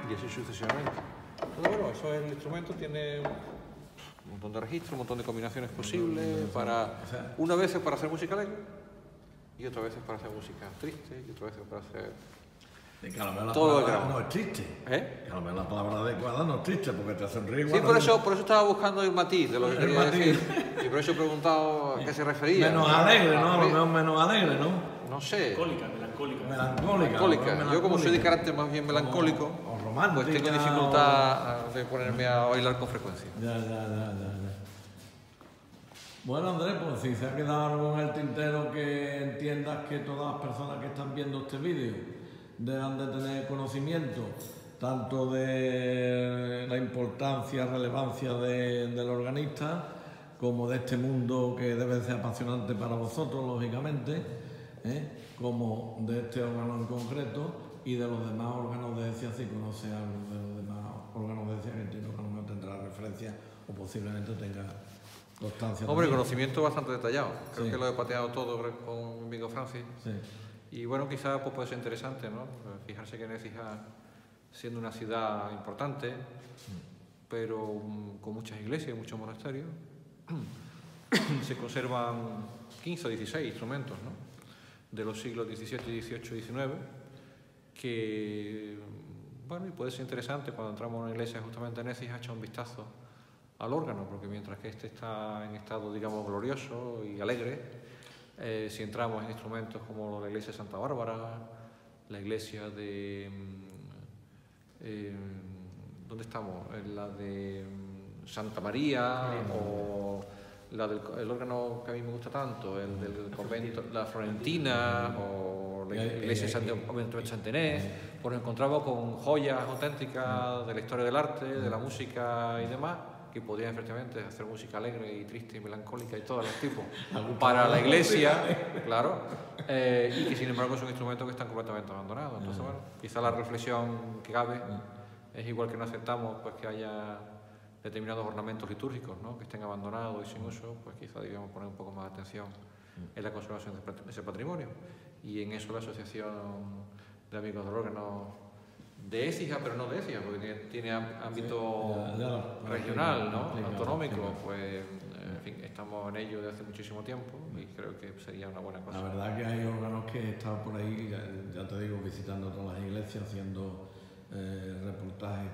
Y así sucesivamente. Entonces, bueno, eso es el instrumento, tiene un montón de registros, un montón de combinaciones posibles, una vez es para hacer música alegre, y otra vez es para hacer música triste, y otra vez es para hacer... Que a lo mejor la todo palabra no es triste. Que a lo mejor la palabra adecuada no es triste porque te sonríe igual. Sí, por eso estaba buscando el matiz de lo que quería decir. Y por eso he preguntado a qué se refería. Menos alegre, ¿no? A lo mejor menos alegre, ¿no? No sé. Melancólica. Yo como soy de carácter más bien melancólico, o romántica, pues tengo dificultad de ponerme a bailar con frecuencia. Ya. Bueno, Andrés, pues si se ha quedado algo en el tintero que entiendas que todas las personas que están viendo este vídeo deben de tener conocimiento tanto de la importancia, relevancia del organista, como de este mundo que debe ser apasionante para vosotros, lógicamente, como de este órgano en concreto y de los demás órganos de ECIA, si conoce algo de los demás órganos de ECIA, que entiendo que no tendrá referencia o posiblemente tenga constancia. Hombre, conocimiento bastante detallado. Creo que lo he pateado todo con mi amigo Francis. Sí. Y bueno, quizás pues, puede ser interesante, ¿no? Fijarse que Écija, siendo una ciudad importante, pero con muchas iglesias y muchos monasterios, se conservan 15 o 16 instrumentos, ¿no? De los siglos XVII, XVIII y XIX, que, bueno, y puede ser interesante cuando entramos a una iglesia justamente en Écija, echar un vistazo al órgano, porque mientras que este está en estado, digamos, glorioso y alegre, si entramos en instrumentos como la iglesia de Santa Bárbara, la iglesia de... ¿dónde estamos? En la de Santa María, o la del órgano que a mí me gusta tanto, el del convento, la Florentina, o la iglesia de Santenés, pues nos encontramos con joyas auténticas de la historia del arte, de la música y demás, que podrían efectivamente hacer música alegre y triste y melancólica y todos los tipos para la iglesia, claro, y que sin embargo son instrumentos que están completamente abandonados. Entonces, bueno, quizá la reflexión que cabe es igual que no aceptamos pues, que haya determinados ornamentos litúrgicos, ¿no? Que estén abandonados y sin uso, pues quizá debemos poner un poco más de atención en la conservación de ese patrimonio. Y en eso la Asociación de Amigos del Órgano de Écija, pero no de Écija, porque tiene ámbito regional, ¿no? Autonómico, pues en fin, estamos en ello desde hace muchísimo tiempo y creo que sería una buena cosa. La verdad que hay órganos que he estado por ahí, ya te digo, visitando todas las iglesias, haciendo reportajes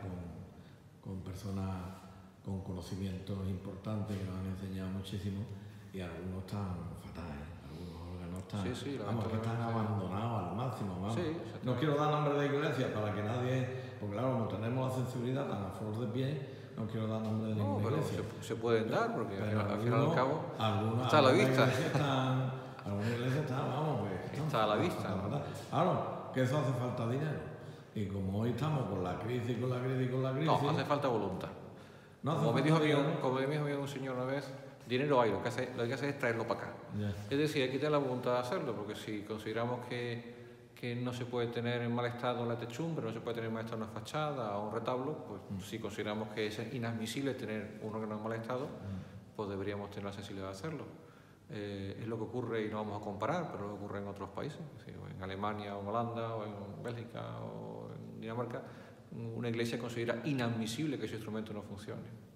con personas con conocimientos importantes que nos han enseñado muchísimo, y algunos están fatales. Vamos, que están abandonados al máximo, vamos. Sí, no quiero dar nombre de iglesia para que nadie, porque claro, como tenemos la sensibilidad tan a flor de pie, no quiero dar nombre de ninguna iglesia. Se pueden dar, porque al fin y al cabo está a la vista. Algunas iglesias están, vamos, pues, está a la vista. Claro, que eso hace falta dinero. Y como hoy estamos con la crisis, con la crisis. No, hace falta voluntad. Como me dijo un señor una vez, dinero hay, lo que hay que hacer es traerlo para acá. Yeah. Es decir, hay que tener la voluntad de hacerlo, porque si consideramos que no se puede tener en mal estado la techumbre, no se puede tener en mal estado una fachada o un retablo, pues si consideramos que es inadmisible tener un órgano en mal estado, pues deberíamos tener la sensibilidad de hacerlo. Es lo que ocurre, y no vamos a comparar, pero lo que ocurre en otros países, en Alemania o en Holanda o en Bélgica o en Dinamarca. Una iglesia considera inadmisible que ese instrumento no funcione.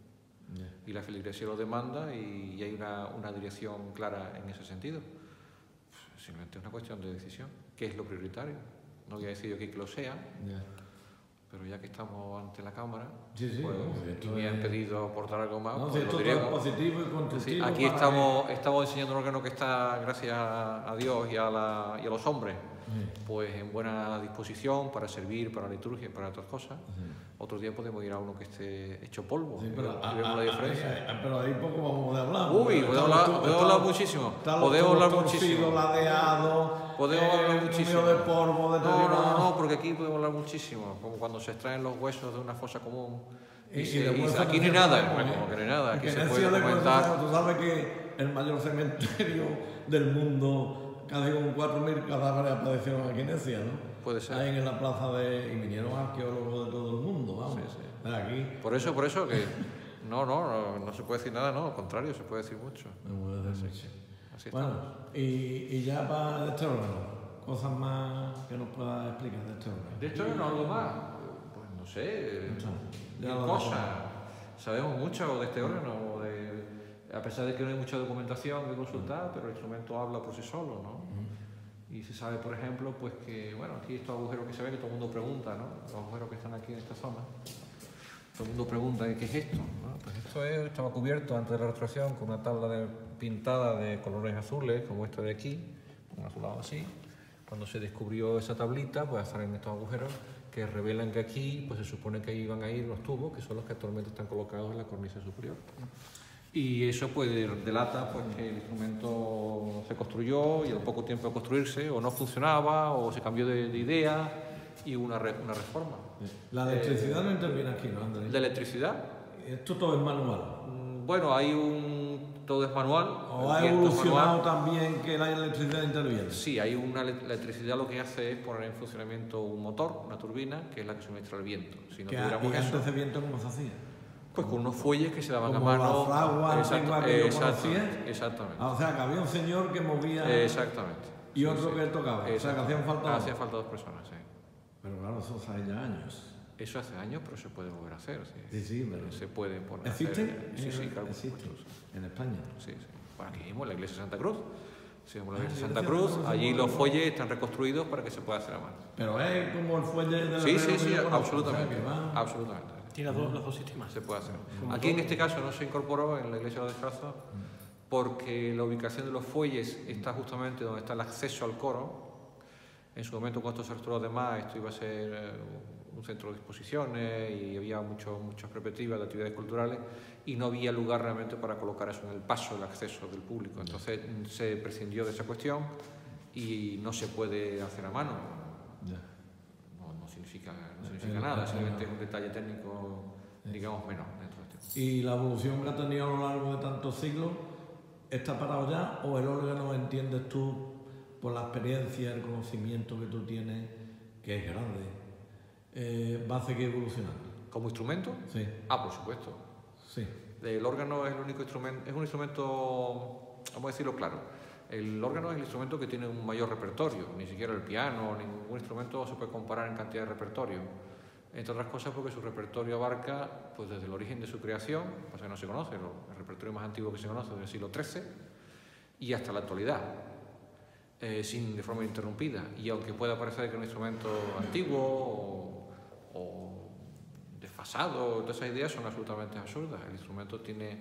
Yeah. Y la feligresía lo demanda y hay una dirección clara en ese sentido. Simplemente es una cuestión de decisión. ¿Qué es lo prioritario? No voy a decir yo que lo sea, pero ya que estamos ante la Cámara, pues, me han pedido aportar algo más, pues lo diremos. Positivo y constructivo. Aquí estamos enseñando un órgano que está, gracias a Dios y a los hombres, pues en buena disposición para servir, para la liturgia y para otras cosas. Otro día podemos ir a uno que esté hecho polvo, y vemos la diferencia. Pero ahí poco vamos a hablar. Uy, podemos hablar muchísimo. Podemos hablar muchísimo. Podemos hablar muchísimo. De polvo, no, porque aquí podemos hablar muchísimo. Como cuando se extraen los huesos de una fosa común. Y aquí no hay nada, como que no hay nada. Aquí se puede documentar. Tú sabes que el mayor cementerio del mundo, casi con 4.000 cadáveres aparecieron aquí en Écija, ¿no? puede ser. ahí en la plaza y vinieron arqueólogos de todo el mundo, vamos. Sí, sí. Aquí. Por eso que no se puede decir nada, no, al contrario, se puede decir mucho. Me puede decir mucho. Así Bueno, estamos. y ya para este órgano, cosas más que nos puedas explicar de este órgano. De hecho, no algo más, pues no sé, Ya mil lo cosas. Sabemos mucho de este órgano, a pesar de que no hay mucha documentación que consultar, pero el instrumento habla por sí solo, ¿no? Y se sabe, por ejemplo, pues que, bueno, aquí estos agujeros que se ven, que todo el mundo pregunta, ¿no? Los agujeros que están aquí en esta zona. Todo el mundo pregunta, ¿qué es esto? ¿No? Pues esto estaba cubierto antes de la restauración con una tabla pintada de colores azules, como esta de aquí, un azulado así. Cuando se descubrió esa tablita, pues salen estos agujeros que revelan que aquí, pues se supone que ahí iban a ir los tubos, que son los que actualmente están colocados en la cornisa superior. Y eso pues delata pues, que el instrumento se construyó y al poco tiempo de construirse o no funcionaba o se cambió de idea y una reforma. La electricidad no interviene aquí, ¿no, Andrés? ¿La electricidad? Esto todo es manual. Bueno, todo es manual. ¿O ha evolucionado también que la electricidad interviene? Sí, la electricidad lo que hace es poner en funcionamiento un motor, una turbina, que es la que suministra el viento. Si no tuviéramos eso, antes de viento cómo se hacía? pues con unos fuelles que se daban como a mano. Como la fragua antigua que yo conocía. Exactamente. O sea, que había un señor que movía... Exactamente. Y otro que tocaba. O sea, que hacían falta... Hacían falta dos personas, sí. Pero claro, eso hace ya años. Eso hace años, pero se puede volver a hacer. Sí, pero... Se puede poner. ¿Existe? Sí, claro. ¿Existe? ¿En España? Sí. Por aquí mismo, en la iglesia de Santa Cruz. Si vamos a la iglesia de Santa Cruz, allí los fuelles están reconstruidos para que se pueda hacer a mano. Pero es como el fuelle de la Sí, absolutamente. Absolutamente. Tiene los dos sistemas. Se puede hacer. Aquí en este caso no se incorporó en la iglesia de los Descalzos porque la ubicación de los fuelles está justamente donde está el acceso al coro. En su momento, cuando esto se restauró además, esto iba a ser un centro de exposiciones y había muchas perspectivas de actividades culturales y no había lugar realmente para colocar eso en el paso, el acceso del público. Entonces se prescindió de esa cuestión y no se puede hacer a mano. No significa nada, simplemente es un detalle técnico, digamos, menor dentro de esto. ¿Y la evolución que ha tenido a lo largo de tantos siglos está parado ya o el órgano, entiendes tú, por la experiencia, el conocimiento que tú tienes, que es grande, va a seguir evolucionando? ¿Como instrumento? Sí. Por supuesto. Sí. El órgano es el único instrumento, es un instrumento, vamos a decirlo claro, el órgano es el instrumento que tiene un mayor repertorio, ni siquiera el piano, ningún instrumento se puede comparar en cantidad de repertorio, entre otras cosas porque su repertorio abarca pues desde el origen de su creación, cosa que no se conoce, el repertorio más antiguo que se conoce del siglo XIII, y hasta la actualidad, de forma interrumpida, y aunque pueda parecer que es un instrumento antiguo o desfasado, todas esas ideas son absolutamente absurdas. El instrumento tiene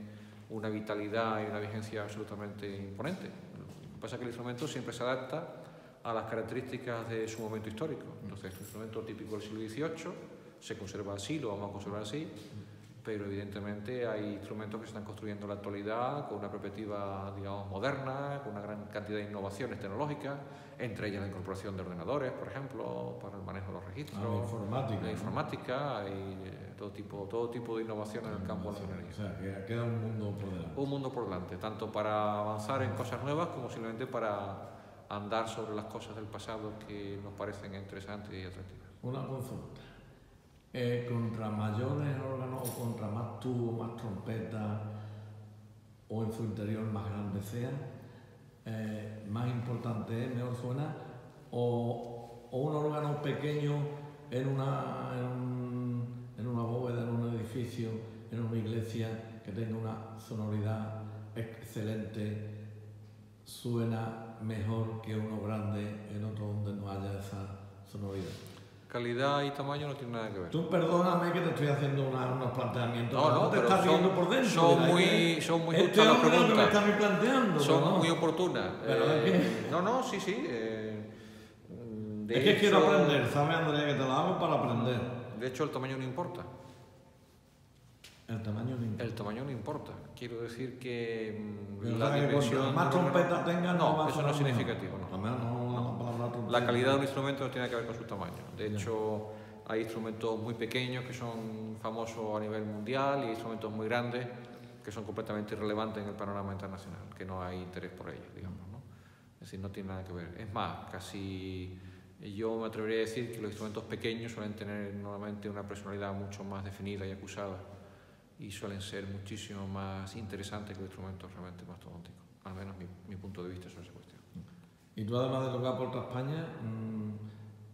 una vitalidad y una vigencia absolutamente imponente. Lo que pasa es que el instrumento siempre se adapta a las características de su momento histórico. Entonces, es un instrumento típico del siglo XVIII, se conserva así, lo vamos a conservar así, pero evidentemente hay instrumentos que se están construyendo en la actualidad con una perspectiva, digamos, moderna, con una gran cantidad de innovaciones tecnológicas, entre ellas la incorporación de ordenadores, por ejemplo, para el manejo de los registros, la informática y todo tipo de innovaciones en el campo de la ingeniería. O sea, que queda un mundo por delante. Un mundo por delante, tanto para avanzar en cosas nuevas como simplemente para andar sobre las cosas del pasado que nos parecen interesantes y atractivas. Una consulta. Contra mayores órganos o contra más tubo, más trompeta o en su interior más grande sea, más importante es, mejor suena, o un órgano pequeño en una bóveda, en un edificio, en una iglesia que tenga una sonoridad excelente, suena mejor que uno grande en otro donde no haya esa sonoridad. Calidad y tamaño no tiene nada que ver. Tú perdóname que te estoy haciendo unos planteamientos. No, te estás riendo por dentro. Son muy justas las preguntas. Que me estás planteando. Son muy oportunas. Pero sí. Es que quiero aprender, ¿sabes, Andrea? Que te lo hago para aprender. De hecho, el tamaño no importa. El tamaño no importa. El tamaño no importa. Quiero decir que la dimensión... Más trompeta tenga... No, eso no es significativo. No. No. La calidad de un instrumento no tiene que ver con su tamaño. De hecho, hay instrumentos muy pequeños que son famosos a nivel mundial y hay instrumentos muy grandes que son completamente irrelevantes en el panorama internacional, que no hay interés por ellos, digamos, ¿no? Es decir, no tiene nada que ver. Es más, casi Y yo me atrevería a decir que los instrumentos pequeños suelen tener normalmente una personalidad mucho más definida y acusada y suelen ser muchísimo más interesantes que los instrumentos realmente mastodónticos, al menos mi punto de vista sobre esa cuestión. Y tú, además de tocar por toda España,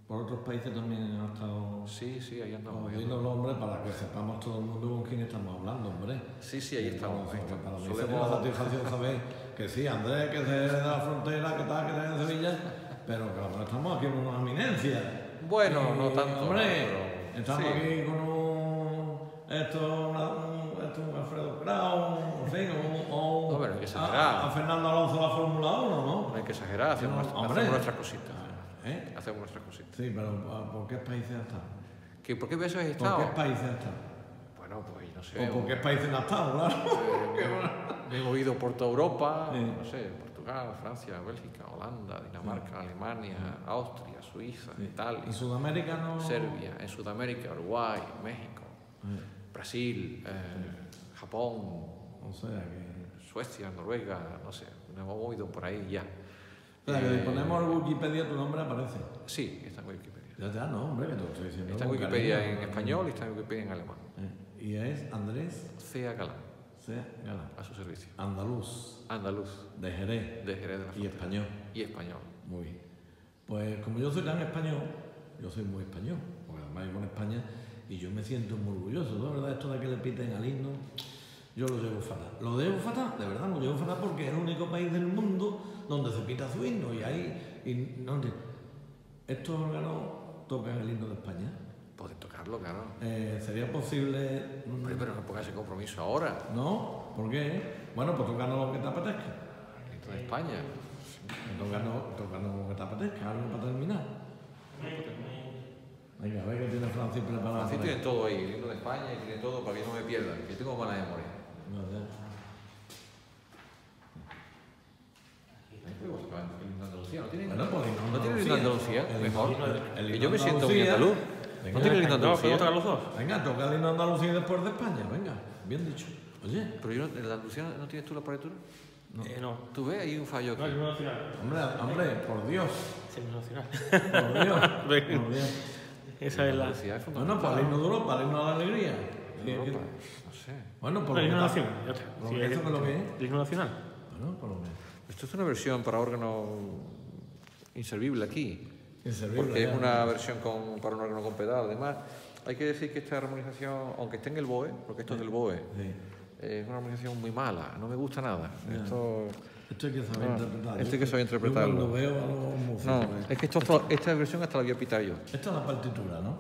por otros países también has estado... Sí, ahí andamos. Dínoslo, hombre, para que sepamos todo el mundo con quién estamos hablando, hombre. Sí, ahí estamos. Para mí sería una satisfacción saber que sí, Andrés, que es de la frontera, que está, que está en Sevilla, pero que ahora estamos aquí con una eminencia. Bueno, no tanto. Hombre, pero estamos sí. aquí con un Alfredo Kraus, en fin, No, pero hay que exagerar. a Fernando Alonso de la Fórmula 1, ¿no? No hay que exagerar, hacemos nuestras cositas. Hacemos nuestras cositas. Sí, pero ¿por qué países has estado? ¿Por qué países has estado? ¿Por qué países has estado? Bueno, pues no sé. ¿O por qué países no has estado, claro? Me he movido por toda Europa, Sí. no sé, Portugal, Francia, Bélgica, Holanda, Dinamarca, Alemania, Austria, Suiza, Italia. ¿En Sudamérica no? Serbia, en Sudamérica, Uruguay, México, Brasil, Japón, O sea que... Suecia, Noruega, no sé, nos hemos movido por ahí ya. O sea, que si ponemos en Wikipedia tu nombre aparece. Sí, está en Wikipedia. Ya, no, hombre, que te lo estoy diciendo. Está en con Wikipedia cariño. en español y está en Wikipedia en alemán. Y es Andrés Cea Galán, C. Galán. a su servicio. Andaluz, Andaluz, de Jerez de Jerez de la y Frontera. español. Y español. Muy bien. Pues como yo soy tan español, yo soy muy español, porque además vivo en España y yo me siento muy orgulloso, ¿no? ¿Verdad? Esto de que le piten al himno, yo lo llevo fatal. Lo llevo fatal, de verdad, lo llevo fatal porque es el único país del mundo donde se pita su himno y ahí, ¿dónde? Estos órganos tocan el himno de España. Pueden tocarlo, claro. ¿Sería posible...? Pero no pongas ese compromiso ahora. ¿No? ¿Por qué? Bueno, pues tocarnos lo que te apetezca. Esto de España. Tocarnos lo que te apetezca, algo para terminar. Venga, a ver qué tiene Francis preparado. Así por tiene ahí. todo ahí, el himno de España y tiene todo para que no me pierdan, que tengo mala memoria. No, ya. El himno de Andalucía, ¿no tiene? Bueno, pues el himno ¿No tiene el himno de Andalucía? El Mejor. himno- el Que himno yo me de siento muy Andalucía. andaluz. Venga, ¿No tiene el himno de No, ¿podemos Andalucía? tocar los dos? Venga, toca el himno de Andalucía y después de España, venga, bien dicho. Oye, Pero yo, ¿en la Andalucía no tienes tú la partitura? No. ¿Tú ves ahí un fallo aquí? No, el himno nacional. hombre, por Dios, Sí, el himno nacional. por Dios, por Dios. Esa es la... Andalucía es Bueno, fundamental. para el himno de Europa, el himno de la alegría. Sí, Europa, no sé. Bueno, por No, el lo himno que nacional. Ya está. por Sí, lo que eso que lo que es. El himno nacional. Bueno, por lo que Esto es una versión para órgano inservible aquí. inservible, Porque ya. es una versión para un órgano con pedal. Además, hay que decir que esta armonización, aunque esté en el BOE, porque esto es del BOE, Sí. es una armonización muy mala, no me gusta nada. Esto hay que saber interpretar. esto hay que saber interpretarlo. Yo cuando veo a los músicos... No, es que esta versión hasta la voy a pitar yo. Esta es la partitura, ¿no?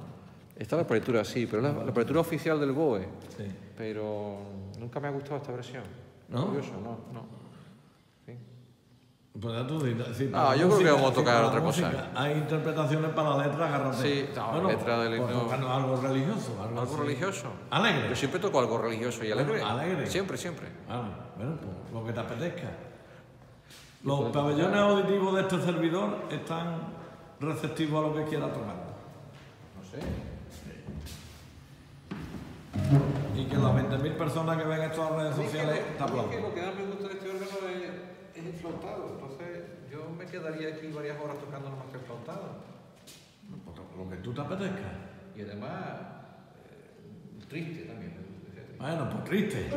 Esta es la partitura, sí, pero la partitura oficial del BOE. Sí. Pero nunca me ha gustado esta versión. ¿No? Curioso, no. Sí. Pues ya tú dices, sí, Ah, para yo creo que vamos a tocar para otra música cosa. Hay interpretaciones para la letra, agárrate. Sí, no, letra del pues himno- tocarnos algo religioso. ¿Algo así. religioso? Alegre. Yo siempre toco algo religioso y alegre. Bueno, alegre. Siempre. Vale, bueno, pues lo que te apetezca. Los pabellones auditivos de este servidor están receptivos a lo que quiera tocar. No sé. Y que las 20.000 personas que ven esto en las redes sociales te aplauden. Lo que más me gusta de este órgano es el flautado. Entonces, yo me quedaría aquí varias horas tocando nomás que el flautado. Pues lo que tú te apetezca. Y además, triste también. Bueno, pues triste.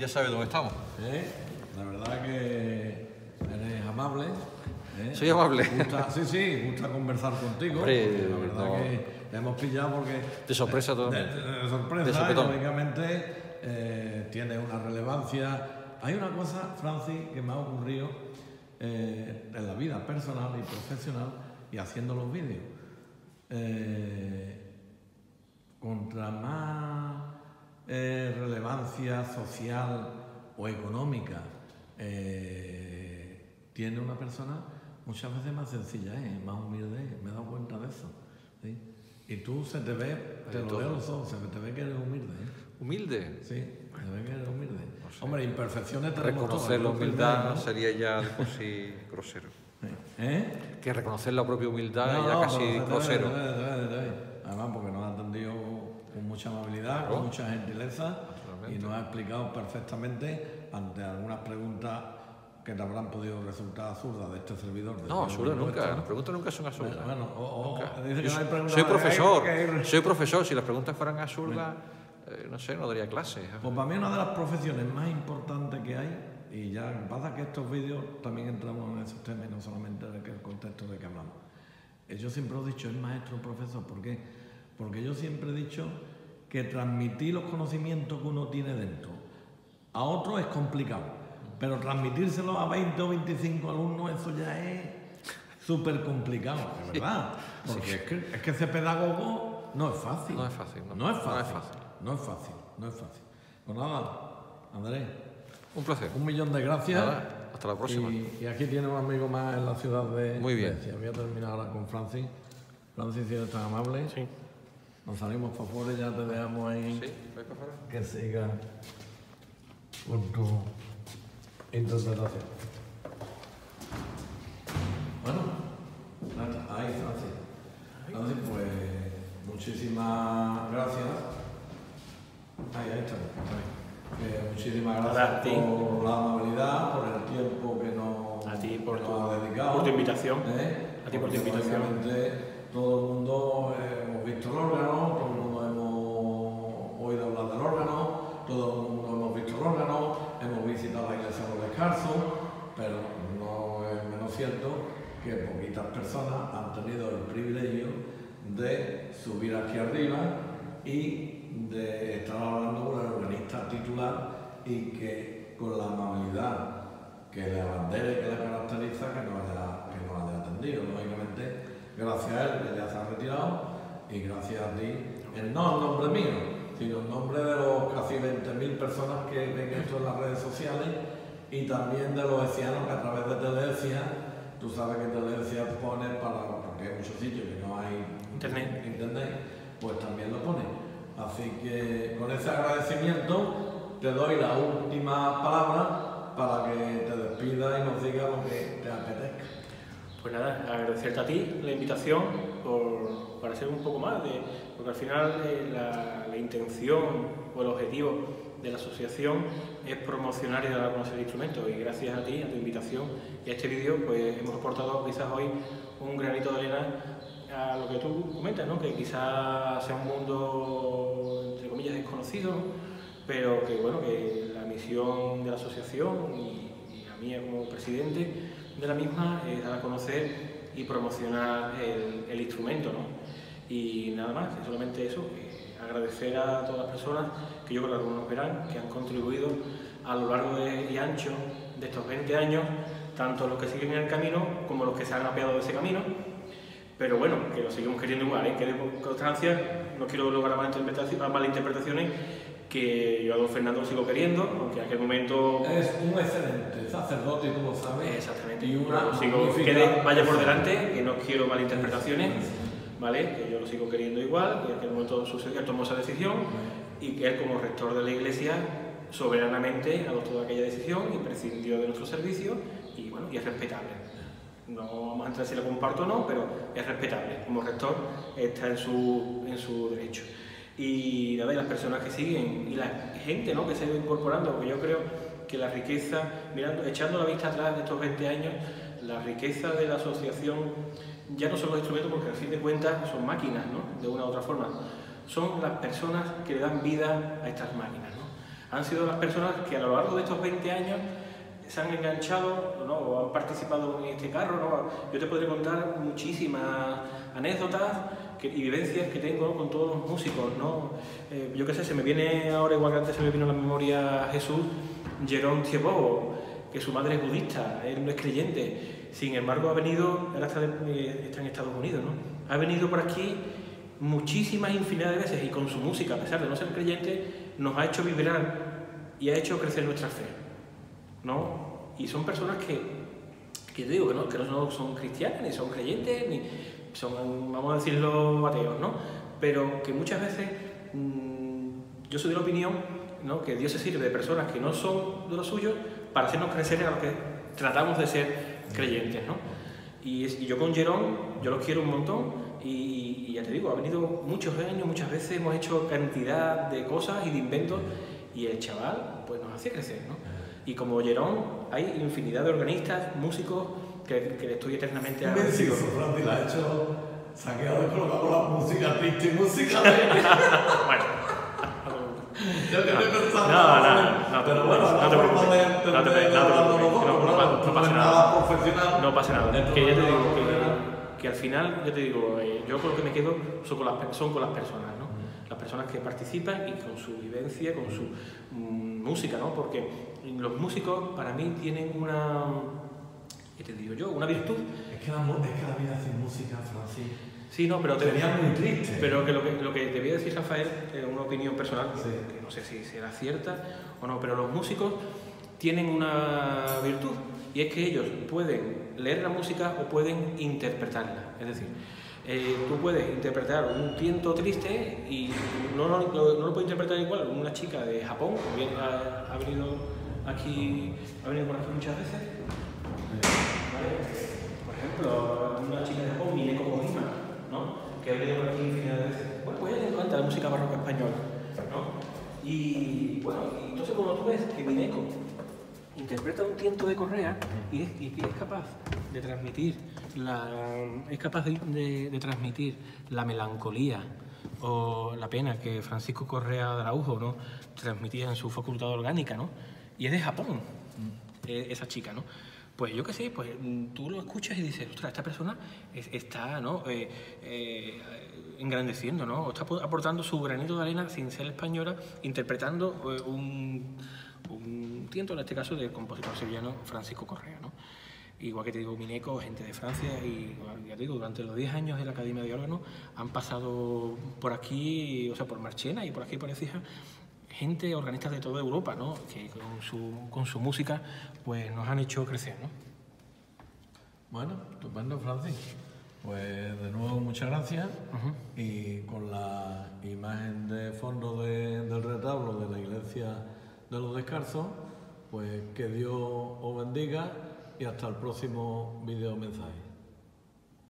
ya sabe dónde estamos. La verdad que eres amable. Soy amable. Sí, gusta conversar contigo. Hombre, La verdad que te hemos pillado porque... De sorpresa todo. De sorpresa, De y sopetón. lógicamente tiene una relevancia. Hay una cosa, Francis, que me ha ocurrido en la vida personal y profesional y haciendo los vídeos. Contra más relevancia social o económica tiene una persona, muchas veces más sencilla, más humilde, me he dado cuenta de eso. ¿Sí? Y tú se te ve, te lo veo los ojos, se te ve que eres humilde. ¿Humilde? Sí, se ve que eres humilde. No sé. Hombre, imperfecciones tenemos Reconocer la todas, humildad ¿no? sería ya de por sí grosero. ¿Eh? Que reconocer la propia humildad No, ya no, casi pero grosero. Además, porque nos ha atendido con mucha amabilidad, con mucha gentileza y nos ha explicado perfectamente ante algunas preguntas que te habrán podido resultar absurdas de este servidor. No, absurdas nunca. Las preguntas nunca son absurdas. Nunca. Dice que no hay preguntas Soy profesor. que- Soy profesor. Si las preguntas fueran absurdas, no sé, no daría clases. Pues para mí una de las profesiones más importantes que hay, y ya pasa que estos vídeos también entramos en esos temas, no solamente en el contexto de que hablamos. Yo siempre he dicho, el maestro, el profesor, ¿por qué? Porque yo siempre he dicho que transmitir los conocimientos que uno tiene dentro a otro es complicado, pero transmitírselos a 20 o 25 alumnos, eso ya es súper complicado, de verdad. Porque es que ser pedagogo no es fácil. No es fácil. No es fácil. Pues nada, Andrés, Un placer. 1.000.000 de gracias. Nada, hasta la próxima. Y aquí tiene un amigo más en la ciudad de Muy bien. Valencia. Voy a terminar ahora con Francis. Francis, si eres tan amable. Sí. Nos salimos para afuera y ya te dejamos ahí Sí, voy para afuera. que siga con tu interpretación. Bueno, ahí Francis. Francis, pues muchísimas gracias. Ahí está. Muchísimas Nada, a gracias ti. por la amabilidad, por el tiempo que nos, A ti por que tu- nos has dedicado. por tu invitación. A ti por tu invitación. Todo el mundo hemos visto el órgano, todo el mundo hemos oído hablar del órgano, todo el mundo hemos visto el órgano, hemos visitado la iglesia de los descalzos, pero no es menos cierto que poquitas personas han tenido el privilegio de subir aquí arriba y de estar hablando con el organista titular y que con la amabilidad que le abandera y que le caracteriza que nos haya atendido. Lógicamente, gracias a él que ya se ha retirado y gracias a ti, no en nombre mío, sino en nombre de los casi 20.000 personas que ven esto en las redes sociales y también de los vecinos que a través de Teledecia, tú sabes que Teledecia pone porque hay muchos sitios que no hay internet, pues también lo pone. Así que con ese agradecimiento te doy la última palabra para que te despidas y nos digas lo que te apetezca. Pues nada, agradecerte a ti la invitación para ser un poco más, porque al final la intención o el objetivo de la asociación es promocionar y dar a conocer el instrumento, y gracias a ti, a tu invitación y a este vídeo, pues hemos aportado quizás hoy un granito de arena a lo que tú comentas, ¿no? Que quizás sea un mundo, entre comillas, desconocido, ¿no? Pero que bueno, que la misión de la asociación y la mía como presidente de la misma es dar a conocer y promocionar el instrumento, ¿no? Y nada más, solamente eso, agradecer a todas las personas que yo creo que algunos verán, que han contribuido a lo largo y ancho de estos 20 años, tanto los que siguen en el camino como los que se han apeado de ese camino. Pero bueno, que lo seguimos queriendo igual, que de constancia, no quiero lograr malinterpretaciones, que yo a don Fernando lo sigo queriendo, aunque en aquel momento... Es un excelente sacerdote, y tú lo sabes. Exactamente, Y una lo sigo, magnífica... que vaya por delante, que no quiero malinterpretaciones, ¿vale? Que yo lo sigo queriendo igual, que en aquel momento sucedió, tomó esa decisión, y que él como rector de la Iglesia soberanamente adoptó aquella decisión y prescindió de nuestro servicio, y bueno, y es respetable. No vamos a entrar si la comparto o no, pero es respetable. Como rector está en su derecho. Y nada, y las personas que siguen, y la gente, ¿no?, que se ha ido incorporando, porque yo creo que la riqueza, echando la vista atrás de estos 20 años, la riqueza de la asociación ya no son los instrumentos, porque al fin de cuentas son máquinas, ¿no?, de una u otra forma. Son las personas que le dan vida a estas máquinas, ¿no? Han sido las personas que a lo largo de estos 20 años se han enganchado, ¿no? O han participado en este carro, ¿no? Yo te podría contar muchísimas anécdotas y vivencias que tengo con todos los músicos, ¿no? Yo qué sé, se me viene ahora, igual que antes se me vino a la memoria Jesús, Jérôme Thiébaut, que su madre es budista, él no es creyente, sin embargo ha venido, él está en Estados Unidos, ¿no? Ha venido por aquí muchísimas infinidad de veces y con su música, a pesar de no ser creyente, nos ha hecho vibrar y ha hecho crecer nuestra fe, ¿no? Y son personas que te digo que no son cristianas, ni son creyentes, ni son, vamos a decirlo, ateos, ¿no? Pero que muchas veces yo soy de la opinión, ¿no? Que Dios se sirve de personas que no son de lo suyo para hacernos crecer a lo que tratamos de ser creyentes, ¿no? Y yo con Jérôme, yo los quiero un montón y ya te digo, ha venido muchos años, muchas veces hemos hecho cantidad de cosas y de inventos y el chaval pues nos hace crecer, ¿no? Y como Jérôme hay infinidad de organistas, músicos que le estoy eternamente agradecido. Francis, la ha hecho, se ha quedado descolocado la música triste y música de... Bueno. Yo que no pasa nada. No pasa nada. Que ya te digo que al final, ya te digo, yo con lo que me quedo son con las personas, ¿no? Las personas que participan y con su vivencia, con su música, ¿no? Porque los músicos para mí tienen una, ¿qué te digo yo? Una virtud. Es que la vida sin música, Francis. Sí, no, pero sería muy triste. Pero que lo que te voy a decir, Rafael, es una opinión personal, sí, que no sé si será cierta o no, pero los músicos tienen una virtud y es que ellos pueden leer la música o pueden interpretarla. Es decir, tú puedes interpretar un tiento triste y no lo puede interpretar igual una chica de Japón, que ha venido aquí, ha venido por aquí muchas veces. ¿Vale? Por ejemplo, una chica de Japón, Mineko Kojima, ¿no? Que ha venido por aquí infinidad de veces. Bueno, pues a ella le encanta la música barroca española, ¿no? Y bueno, y entonces cuando tú ves que Mineko interpreta un tiento de correa y es capaz de transmitir de transmitir la melancolía o la pena que Francisco Correa de Araujo, ¿no? transmitía en su facultad orgánica, ¿no? Y es de Japón, esa chica, ¿no? Pues yo qué sé, pues tú lo escuchas y dices, ostras, esta persona está, ¿no? Engrandeciendo, ¿no? Está aportando su granito de arena sin ser española, interpretando un tiento, en este caso, del compositor sevillano Francisco Correa, ¿no? Igual que te digo, Mineko, gente de Francia, y ya te digo, durante los 10 años de la Academia de Órganos han pasado por aquí, o sea, por Marchena y por aquí por Écija, gente, organistas de toda Europa, ¿no? Que con su música pues nos han hecho crecer, ¿no? Bueno, estupendo, Francis. Pues de nuevo muchas gracias. Y con la imagen de fondo del retablo de la iglesia de los Descalzos, pues que Dios os bendiga y hasta el próximo video mensaje.